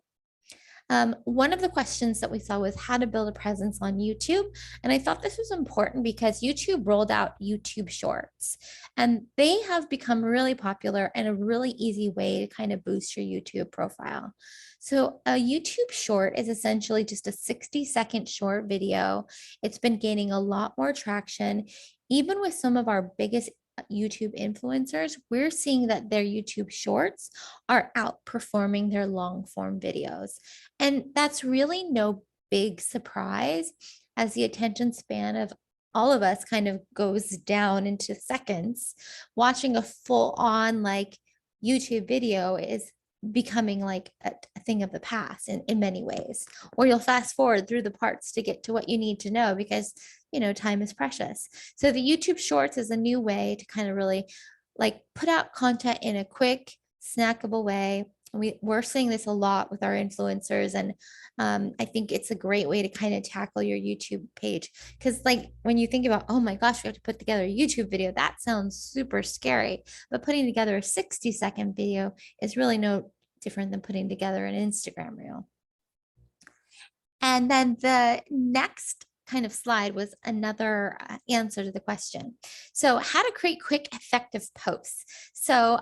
One of the questions that we saw was how to build a presence on YouTube. And I thought this was important because YouTube rolled out YouTube Shorts and they have become really popular and a really easy way to kind of boost your YouTube profile. So a YouTube Short is essentially just a 60-second short video. It's been gaining a lot more traction. Even with some of our biggest YouTube influencers, we're seeing that their YouTube Shorts are outperforming their long form videos. And that's really no big surprise as the attention span of all of us kind of goes down into seconds. Watching a full on like YouTube video is becoming like a thing of the past in many ways, or you'll fast forward through the parts to get to what you need to know because, time is precious. So the YouTube Shorts is a new way to kind of really like put out content in a quick, snackable way. We're seeing this a lot with our influencers, and I think it's a great way to kind of tackle your YouTube page. Because like when you think about, oh my gosh, we have to put together a YouTube video, that sounds super scary. But putting together a 60-second video is really no different than putting together an Instagram reel. And then the next kind of slide was another answer to the question. So how to create quick, effective posts. So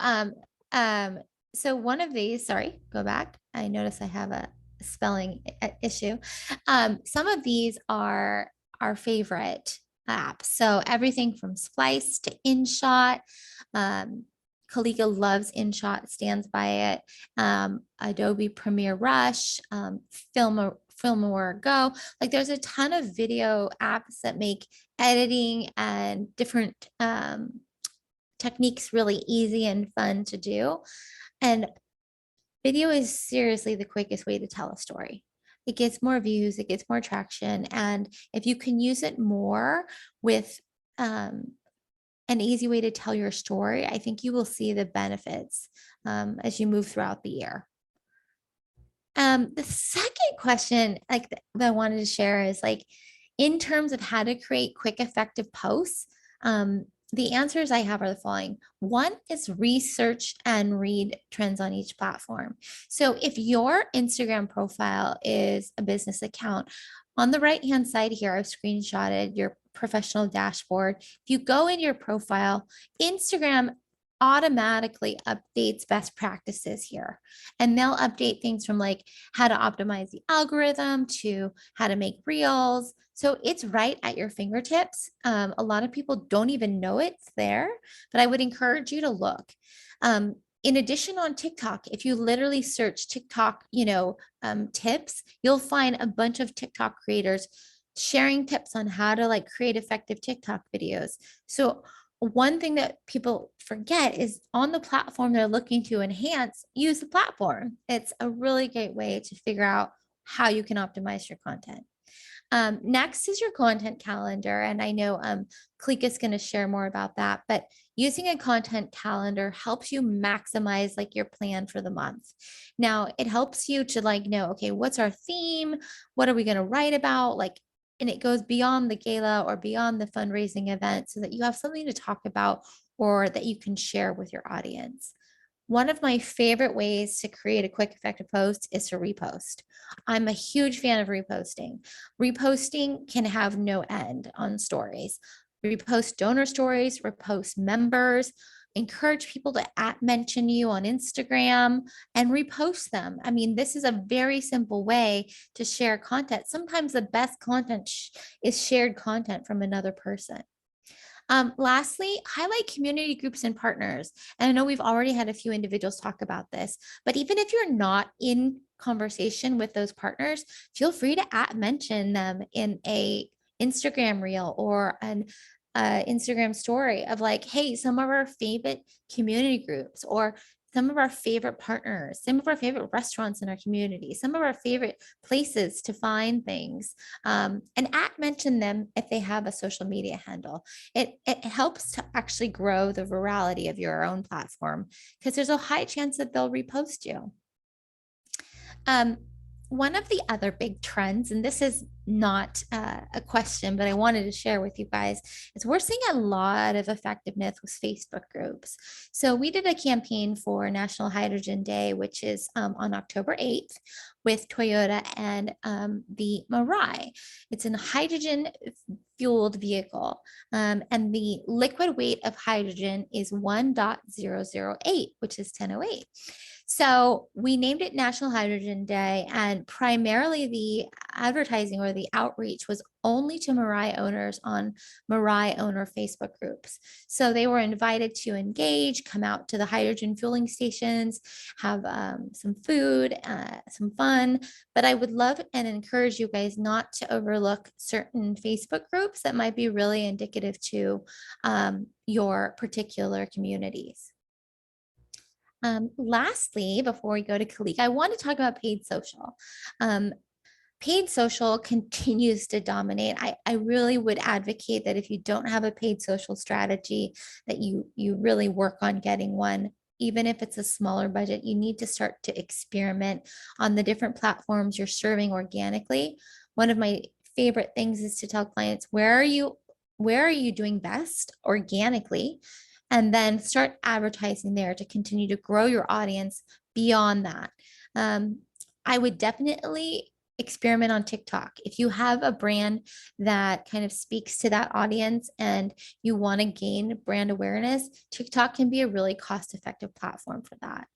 so one of these, sorry, go back. I notice I have a spelling issue. Some of these are our favorite apps. So everything from Splice to InShot. Kalika loves InShot, stands by it. Adobe Premiere Rush, Filmora Go. Like there's a ton of video apps that make editing and different techniques really easy and fun to do. And video is seriously the quickest way to tell a story. It gets more views, it gets more traction. And if you can use it more with an easy way to tell your story, I think you will see the benefits as you move throughout the year. The second question that I wanted to share is like, in terms of how to create quick, effective posts, the answers I have are the following. One is research and read trends on each platform. So if your Instagram profile is a business account, on the right-hand side here, I've screenshotted your professional dashboard. If you go in your profile, Instagram automatically updates best practices here. And they'll update things from like how to optimize the algorithm to how to make reels. So it's right at your fingertips. A lot of people don't even know it's there, but I would encourage you to look. In addition, on TikTok, if you literally search TikTok, tips, you'll find a bunch of TikTok creators sharing tips on how to like create effective TikTok videos. So one thing that people forget is on the platform they're looking to enhance, use the platform. It's a really great way to figure out how you can optimize your content. Next is your content calendar. And I know Kalika is going to share more about that, but using a content calendar helps you maximize like your plan for the month. Now it helps you to like know, okay, what's our theme? What are we going to write about? And it goes beyond the gala or beyond the fundraising event so that you have something to talk about or that you can share with your audience. One of my favorite ways to create a quick, effective post is to repost. I'm a huge fan of reposting. Reposting can have no end on stories. Repost donor stories, repost members, encourage people to mention you on Instagram and repost them. I mean, this is a very simple way to share content. Sometimes the best content is shared content from another person. Lastly, highlight community groups and partners. And I know we've already had a few individuals talk about this, but even if you're not in conversation with those partners, feel free to mention them in a Instagram reel or an Instagram story of like, hey, some of our favorite community groups or some of our favorite partners, some of our favorite restaurants in our community, some of our favorite places to find things, and mention them if they have a social media handle. It helps to actually grow the virality of your own platform because there's a high chance that they'll repost you. One of the other big trends, and this is not a question, but I wanted to share with you guys, is we're seeing a lot of effectiveness with Facebook groups. So we did a campaign for National Hydrogen Day, which is on October 8th with Toyota and the Mirai. It's a hydrogen fueled vehicle. And the liquid weight of hydrogen is 1.008, which is 1008. So we named it National Hydrogen Day, and primarily the advertising or the outreach was only to Mirai owners on Mirai owner Facebook groups. So they were invited to engage, come out to the hydrogen fueling stations, have some food, some fun. But I would love and encourage you guys not to overlook certain Facebook groups that might be really indicative to your particular communities. Lastly, before we go to Kalika, I want to talk about paid social. Paid social continues to dominate. I really would advocate that if you don't have a paid social strategy, that you really work on getting one. Even if it's a smaller budget, you need to start to experiment on the different platforms you're serving organically. One of my favorite things is to tell clients, where are you doing best organically? And then start advertising there to continue to grow your audience beyond that. I would definitely experiment on TikTok. If you have a brand that kind of speaks to that audience and you want to gain brand awareness, TikTok can be a really cost-effective platform for that.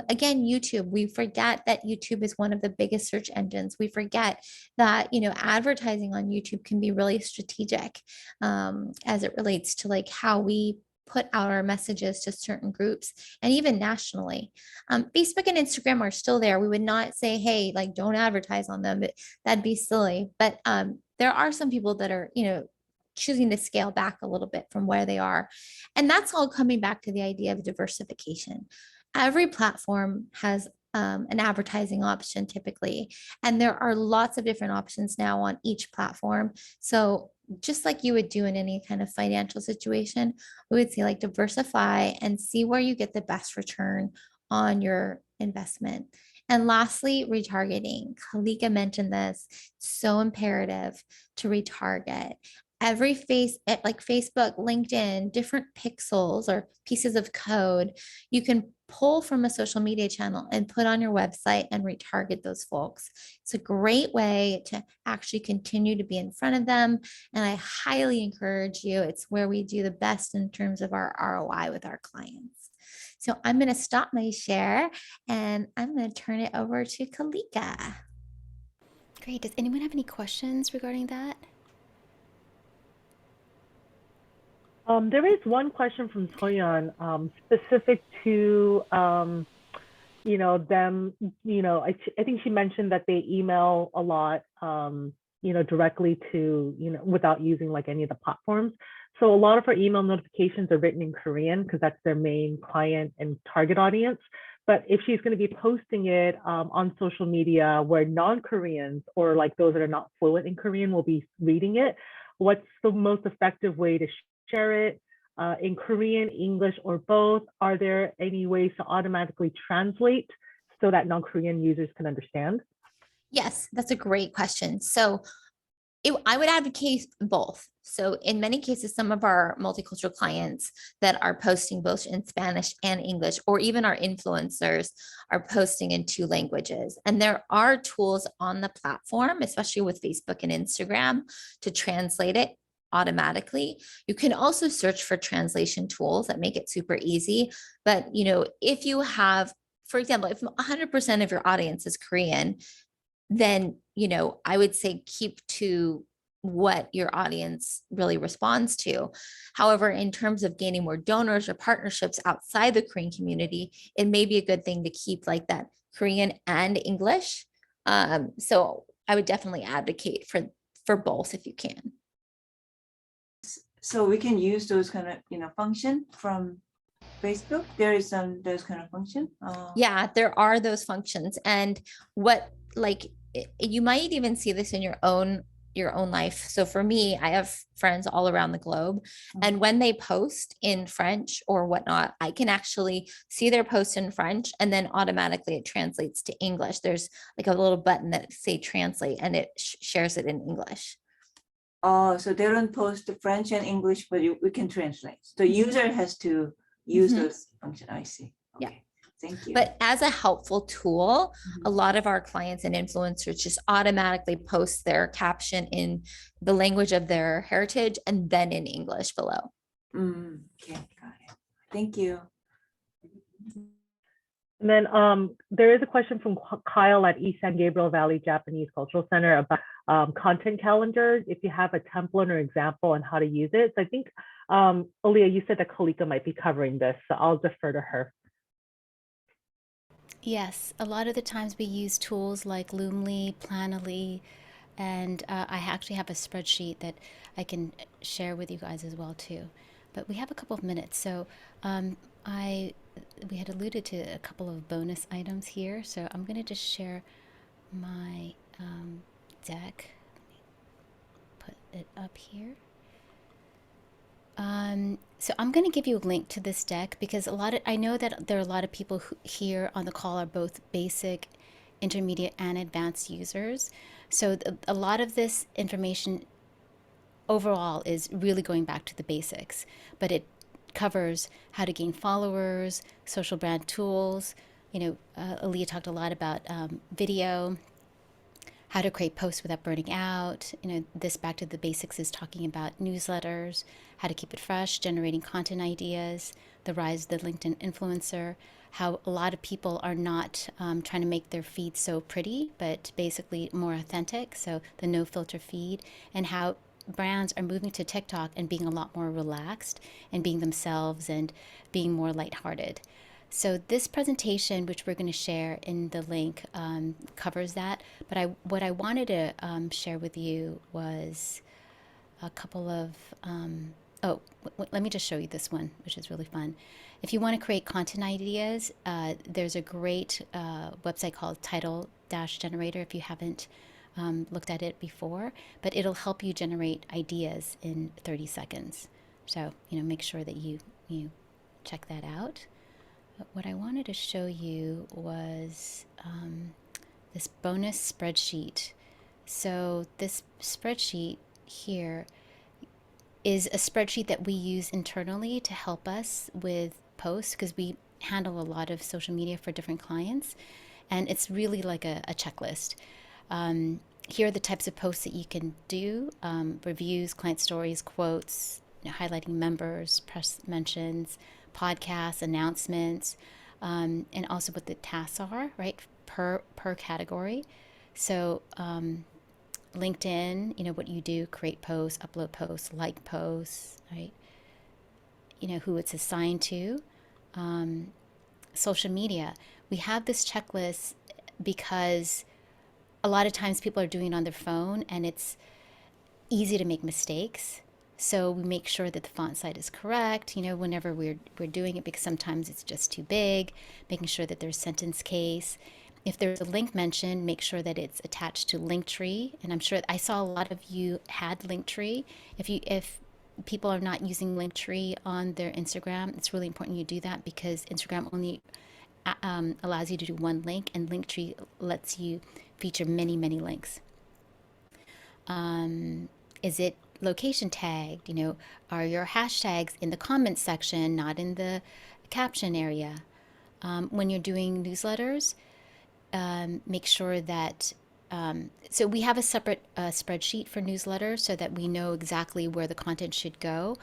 Again, YouTube, we forget that YouTube is one of the biggest search engines. We forget that, advertising on YouTube can be really strategic as it relates to like how we put out our messages to certain groups and even nationally. Facebook and Instagram are still there. We would not say, hey, like don't advertise on them. That'd be silly. But there are some people that are, choosing to scale back a little bit from where they are. And that's all coming back to the idea of diversification. Every platform has an advertising option typically, and there are lots of different options now on each platform. So just like you would do in any kind of financial situation, we would say like diversify and see where you get the best return on your investment. And lastly, retargeting. Kalika mentioned this, so imperative to retarget. Every like Facebook, LinkedIn, different pixels or pieces of code, you can pull from a social media channel and put on your website and retarget those folks. It's a great way to actually continue to be in front of them. And I highly encourage you. It's where we do the best in terms of our ROI with our clients. So I'm going to stop my share and I'm going to turn it over to Kalika. Great. Does anyone have any questions regarding that? There is one question from Toyon specific to, them, I think she mentioned that they email a lot, directly to, without using like any of the platforms. So a lot of our email notifications are written in Korean because that's their main client and target audience. But if she's going to be posting it on social media where non-Koreans or like those that are not fluent in Korean will be reading it, what's the most effective way to share it in Korean, English, or both? Are there any ways to automatically translate so that non-Korean users can understand? Yes, that's a great question. So I would advocate both. So in many cases, some of our multicultural clients that are posting both in Spanish and English, or even our influencers are posting in 2 languages. And there are tools on the platform, especially with Facebook and Instagram, to translate it automatically. You can also search for translation tools that make it super easy. But, if you have, for example, if 100% of your audience is Korean, then, I would say keep to what your audience really responds to. However, in terms of gaining more donors or partnerships outside the Korean community, it may be a good thing to keep like that Korean and English. So I would definitely advocate for both if you can. So we can use those kind of, function from Facebook. There is those kind of function. Yeah, there are those functions. And you might even see this in your own life. So for me, I have friends all around the globe. And when they post in French or whatnot, I can actually see their post in French and then automatically it translates to English. There's like a little button that say translate and it shares it in English. Oh, so they don't post the French and English, but we can translate. The user has to use those functions. I see. Okay. Yeah. Thank you. But as a helpful tool, a lot of our clients and influencers just automatically post their caption in the language of their heritage and then in English below. Okay, got it. Thank you. And then there is a question from Kyle at East San Gabriel Valley Japanese Cultural Center about content calendars, if you have a template or example on how to use it. So I think, Alia, you said that Kalika might be covering this, so I'll defer to her. Yes, a lot of the times we use tools like Loomly, Planoly, and I actually have a spreadsheet that I can share with you guys as well too. but we have a couple of minutes. So we had alluded to a couple of bonus items here. So I'm going to just share my deck. Put it up here. So I'm going to give you a link to this deck because I know that there are a lot of people who here on the call are both basic, intermediate, and advanced users. So a lot of this information overall is really going back to the basics, but it covers how to gain followers, social brand tools. Alia talked a lot about video, how to create posts without burning out. This back to the basics is talking about newsletters, how to keep it fresh, generating content ideas, the rise of the LinkedIn influencer, how a lot of people are not trying to make their feed so pretty, but basically more authentic. So the no filter feed, and how brands are moving to TikTok and being a lot more relaxed and being themselves and being more lighthearted. So this presentation, which we're going to share in the link, covers that. But what I wanted to share with you was a couple of, let me just show you this one, which is really fun. If you want to create content ideas, there's a great website called Title-Generator if you haven't looked at it before, but it'll help you generate ideas in 30 seconds. So, make sure that you check that out. But what I wanted to show you was this bonus spreadsheet. So this spreadsheet here is a spreadsheet that we use internally to help us with posts because we handle a lot of social media for different clients. And it's really like a checklist. Here are the types of posts that you can do: reviews, client stories, quotes, highlighting members, press mentions, podcasts, announcements, and also what the tasks are, right, per category. So LinkedIn, what you do: create posts, upload posts, like posts, right? Who it's assigned to. Social media, we have this checklist because a lot of times people are doing it on their phone and it's easy to make mistakes. So we make sure that the font size is correct, whenever we're doing it, because sometimes it's just too big, making sure that there's sentence case. If there's a link mentioned, make sure that it's attached to Linktree. And I'm sure I saw a lot of you had Linktree. If people are not using Linktree on their Instagram, it's really important you do that because Instagram only allows you to do one link, and Linktree lets you feature many, many links. Is it location tagged? Are your hashtags in the comments section, not in the caption area? When you're doing newsletters, make sure that, so we have a separate spreadsheet for newsletters so that we know exactly where the content should go.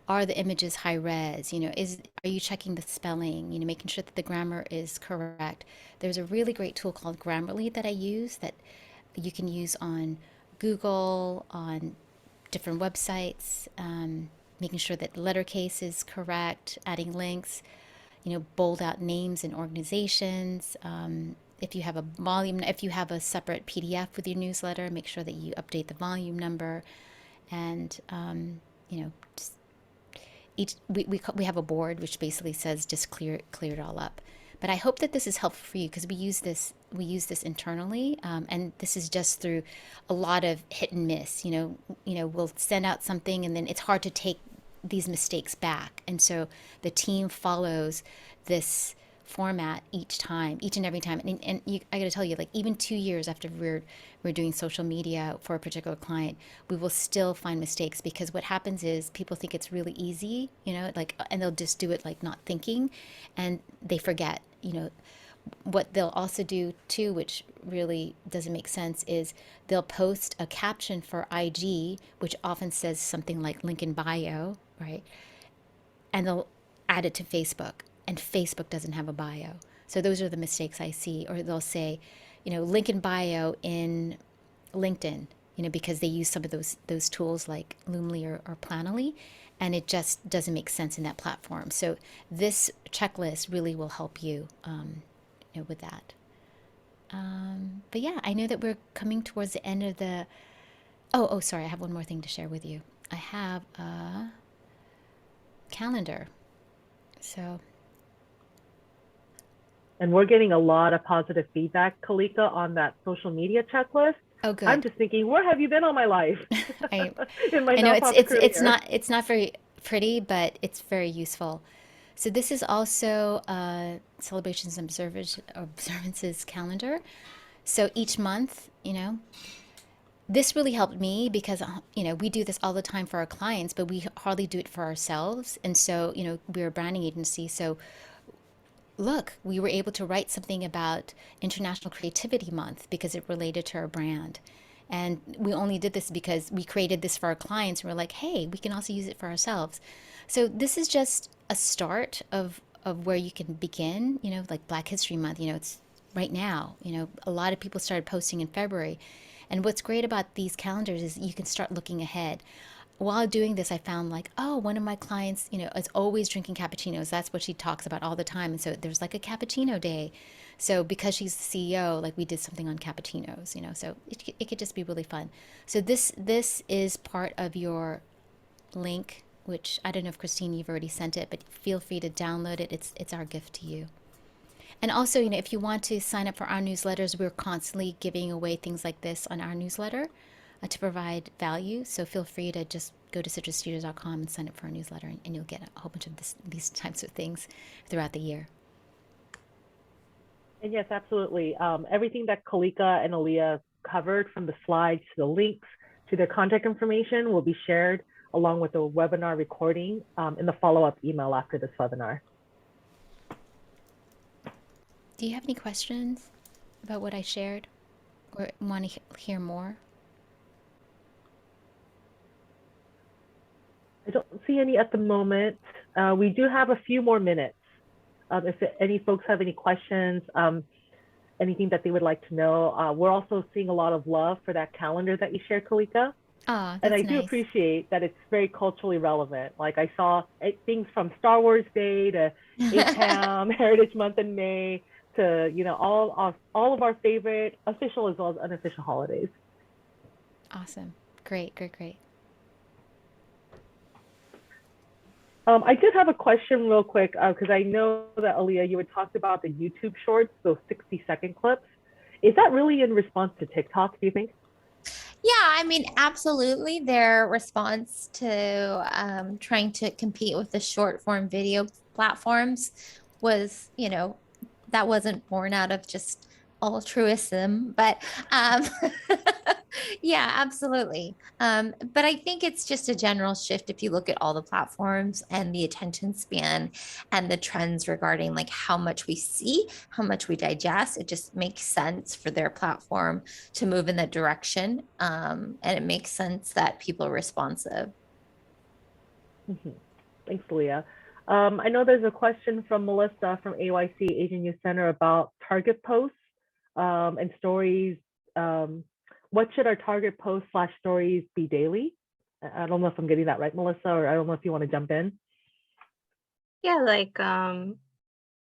Are the images high res? Are you checking the spelling? Making sure that the grammar is correct. There's a really great tool called Grammarly that I use that you can use on Google, on different websites, making sure that letter case is correct, adding links, bold out names and organizations. If you have a separate PDF with your newsletter, make sure that you update the volume number, and we have a board which basically says just clear it all up. But I hope that this is helpful for you because we use this internally, and this is just through a lot of hit and miss. We'll send out something and then it's hard to take these mistakes back, and so the team follows this format each and every time. And I got to tell you, like even 2 years after we're doing social media for a particular client, we will still find mistakes because what happens is people think it's really easy, and they'll just do it like not thinking, and they forget. What they'll also do too, which really doesn't make sense, is they'll post a caption for IG, which often says something like link in bio, right? And they'll add it to Facebook, and Facebook doesn't have a bio. So those are the mistakes I see. Or they'll say, link in bio in LinkedIn, because they use some of those tools like Loomly or Planoly, and it just doesn't make sense in that platform. So this checklist really will help you, with that. But yeah, I know that we're coming towards the end of the. Oh, sorry, I have one more thing to share with you. I have calendar. So, And we're getting a lot of positive feedback, Kalika, on that social media checklist. oh, good. I'm just thinking, where have you been all my life? I In my I know nonprofit career. it's not very pretty, but it's very useful. So this is also celebrations and observances calendar. So each month, this really helped me because we do this all the time for our clients, but we hardly do it for ourselves. And so we're a branding agency, so look, we were able to write something about International Creativity Month because it related to our brand. And we only did this because we created this for our clients. And we're like, hey, we can also use it for ourselves. So this is just a start of where you can begin, like Black History Month, it's right now, a lot of people started posting in February. And what's great about these calendars is you can start looking ahead. While doing this, I found like, oh, one of my clients, is always drinking cappuccinos. That's what she talks about all the time. And so there's like a cappuccino day. So because she's the CEO, like we did something on cappuccinos, so it could just be really fun. So this is part of your link, which I don't know if Christine, you've already sent it, but feel free to download it. It's our gift to you. And also, if you want to sign up for our newsletters, we're constantly giving away things like this on our newsletter to provide value. So feel free to just go to citrusstudios.com and sign up for our newsletter, and you'll get a whole bunch of these types of things throughout the year. And yes, absolutely. Everything that Kalika and Alia covered, from the slides to the links to their contact information, will be shared along with the webinar recording in the follow-up email after this webinar. Do you have any questions about what I shared or want to hear more? I don't see any at the moment. We do have a few more minutes. If any folks have any questions, anything that they would like to know. We're also seeing a lot of love for that calendar that you shared, Kalika. Oh, that's and I nice. do appreciate that it's very culturally relevant. Like I saw things from Star Wars Day to APAM, Heritage Month in May, to all of our favorite official as well as unofficial holidays. Awesome. Great. I did have a question real quick because I know that Alia, you had talked about the YouTube shorts, those 60-second clips. Is that really in response to TikTok, do you think? Yeah, I mean, absolutely. Their response to trying to compete with the short form video platforms was, that wasn't born out of just altruism, but yeah, absolutely. But I think it's just a general shift if you look at all the platforms and the attention span and the trends regarding like how much we see, how much we digest. It just makes sense for their platform to move in that direction. And it makes sense that people are responsive. Mm-hmm. Thanks, Leah. I know there's a question from Melissa from AYC Asian Youth Center about target posts and stories. What should our target posts / stories be daily? I don't know if I'm getting that right, Melissa, or I don't know if you want to jump in. Yeah,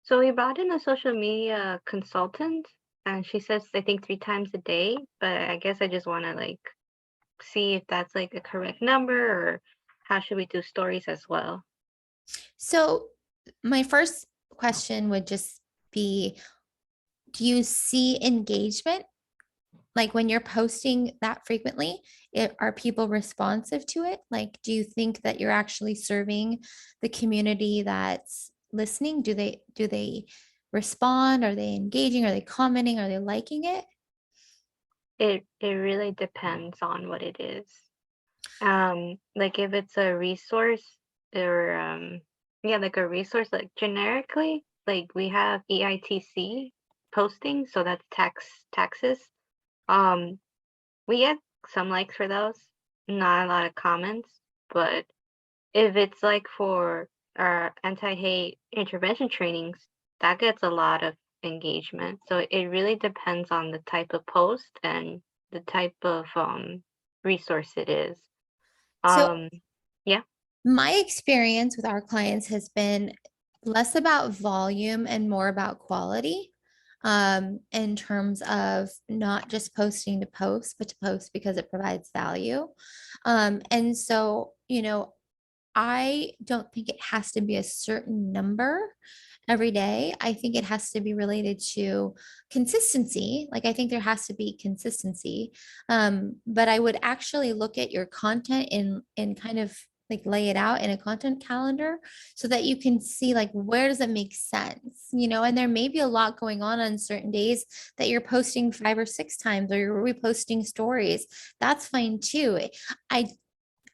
so we brought in a social media consultant, and she says I think 3 times a day, but I guess I just want to see if that's a correct number, or how should we do stories as well? So my first question would just be, do you see engagement? Like when you're posting that frequently, are people responsive to it? Like, do you think that you're actually serving the community that's listening? Do they respond? Are they engaging? Are they commenting? Are they liking it? It really depends on what it is. If it's a resource, or a resource, generically, we have EITC posting, so that's taxes. We get some likes for those, not a lot of comments, but if it's for our anti-hate intervention trainings, that gets a lot of engagement. So it really depends on the type of post and the type of resource it is. So Yeah. my experience with our clients has been less about volume and more about quality, in terms of not just posting to post, but to post because it provides value. And so, I don't think it has to be a certain number every day. I think it has to be related to consistency. Like I think there has to be consistency. But I would actually look at your content in kind of like lay it out in a content calendar so that you can see like where does it make sense, you know, and there may be a lot going on certain days that you're posting 5 or 6 times or you're reposting stories. That's fine too. I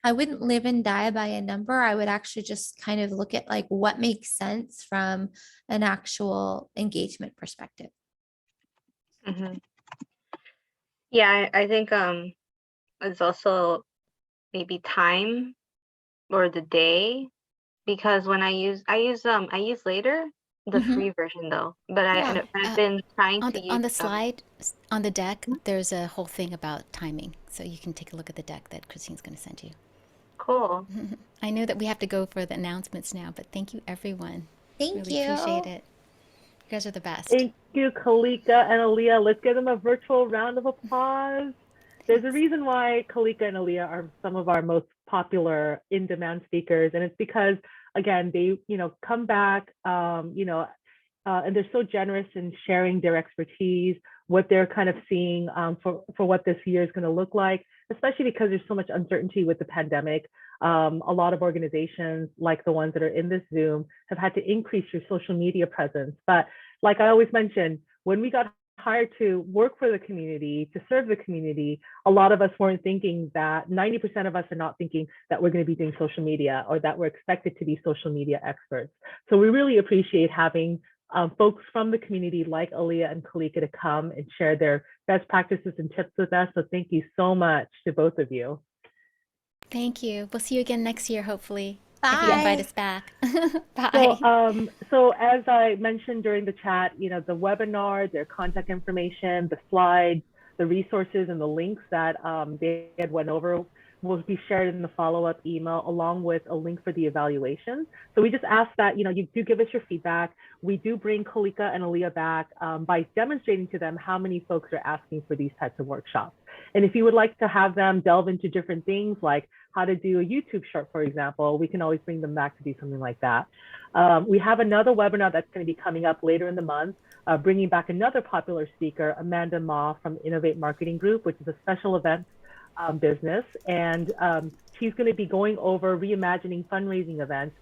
I wouldn't live and die by a number. I would actually just kind of look at like what makes sense from an actual engagement perspective. Hmm. Yeah, I think it's also maybe time or the day, because when I use later, the Mhm. free version though. But Yeah. I've been trying to use On the slide, on the deck, there's a whole thing about timing. So you can take a look at the deck that Christine's going to send you. cool. I know that we have to go for the announcements now, but thank you, everyone. Thank Really appreciate you. it. You guys are the best. Thank you, Kalika and Alia. Let's give them a virtual round of applause. There's a reason why Kalika and Alia are some of our most popular in-demand speakers, and it's because, again, they, come back, and they're so generous in sharing their expertise, what they're kind of seeing for what this year is going to look like, especially because there's so much uncertainty with the pandemic. A lot of organizations, like the ones that are in this Zoom, have had to increase your social media presence. But like I always mention, when we got hired to work for the community, to serve the community, a lot of us weren't thinking that 90% of us are not thinking that we're going to be doing social media or that we're expected to be social media experts. So we really appreciate having folks from the community like Alia and Kalika to come and share their best practices and tips with us. So thank you so much to both of you. Thank you. We'll see you again next year, hopefully. If you invite Bye. us back. Bye. So as I mentioned during the chat, the webinar, their contact information, the slides, the resources, and the links that they had went over will be shared in the follow-up email, along with a link for the evaluation. So we just ask that, you do give us your feedback. We do bring Kalika and Alia back by demonstrating to them how many folks are asking for these types of workshops. And if you would like to have them delve into different things like how to do a YouTube short, for example, we can always bring them back to do something like that. We have another webinar that's going to be coming up later in the month, bringing back another popular speaker, Amanda Ma from Innovate Marketing Group, which is a special event business. And she's going to be going over reimagining fundraising events.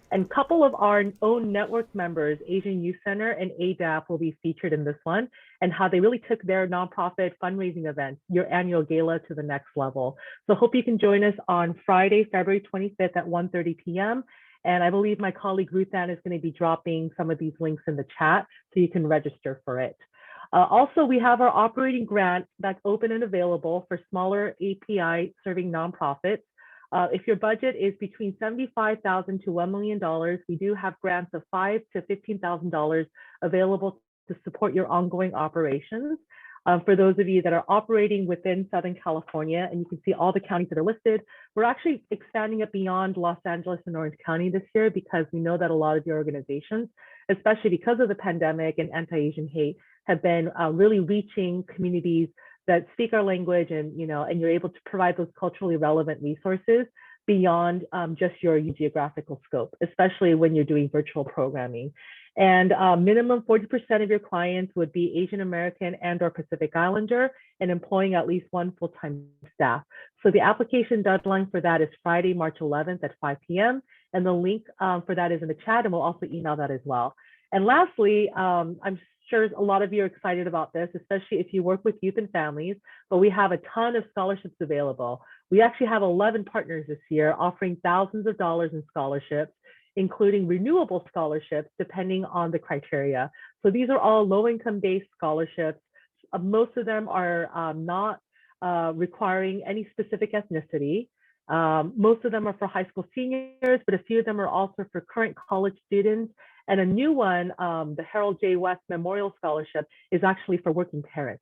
And a couple of our own network members, Asian Youth Center and ADAP, will be featured in this one, and how they really took their nonprofit fundraising event, your annual gala, to the next level. So hope you can join us on Friday, February 25th at 1:30 p.m. And I believe my colleague Ruth Ann is going to be dropping some of these links in the chat so you can register for it. Also, we have our operating grant that's open and available for smaller API serving nonprofits. If your budget is between $75,000 to $1 million, we do have grants of $5,000 to $15,000 available to support your ongoing operations. For those of you that are operating within Southern California, and you can see all the counties that are listed, we're actually expanding it beyond Los Angeles and Orange County this year, because we know that a lot of your organizations, especially because of the pandemic and anti-Asian hate, have been really reaching communities that speak our language, and and you're able to provide those culturally relevant resources beyond just your geographical scope, especially when you're doing virtual programming. And minimum 40% of your clients would be Asian American and or Pacific Islander, and employing at least one full-time staff. So the application deadline for that is Friday, March 11th at 5 p.m. And the link for that is in the chat, and we'll also email that as well. And lastly, I'm sure a lot of you are excited about this, especially if you work with youth and families, but we have a ton of scholarships available. We actually have 11 partners this year offering thousands of dollars in scholarships, including renewable scholarships depending on the criteria. So these are all low-income based scholarships. Most of them are not requiring any specific ethnicity. Most of them are for high school seniors, but a few of them are also for current college students. And a new one, the Harold J. West Memorial Scholarship, is actually for working parents.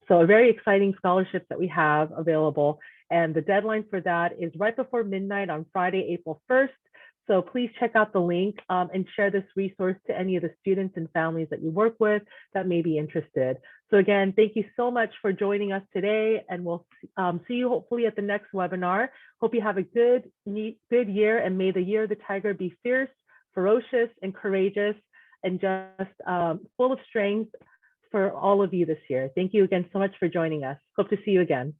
So a very exciting scholarship that we have available. And the deadline for that is right before midnight on Friday, April 1st. So please check out the link and share this resource to any of the students and families that you work with that may be interested. So again, thank you so much for joining us today, and we'll see you hopefully at the next webinar. Hope you have a good year, and may the year of the tiger be fierce, ferocious, and courageous, and just full of strength for all of you this year. Thank you again so much for joining us. Hope to see you again.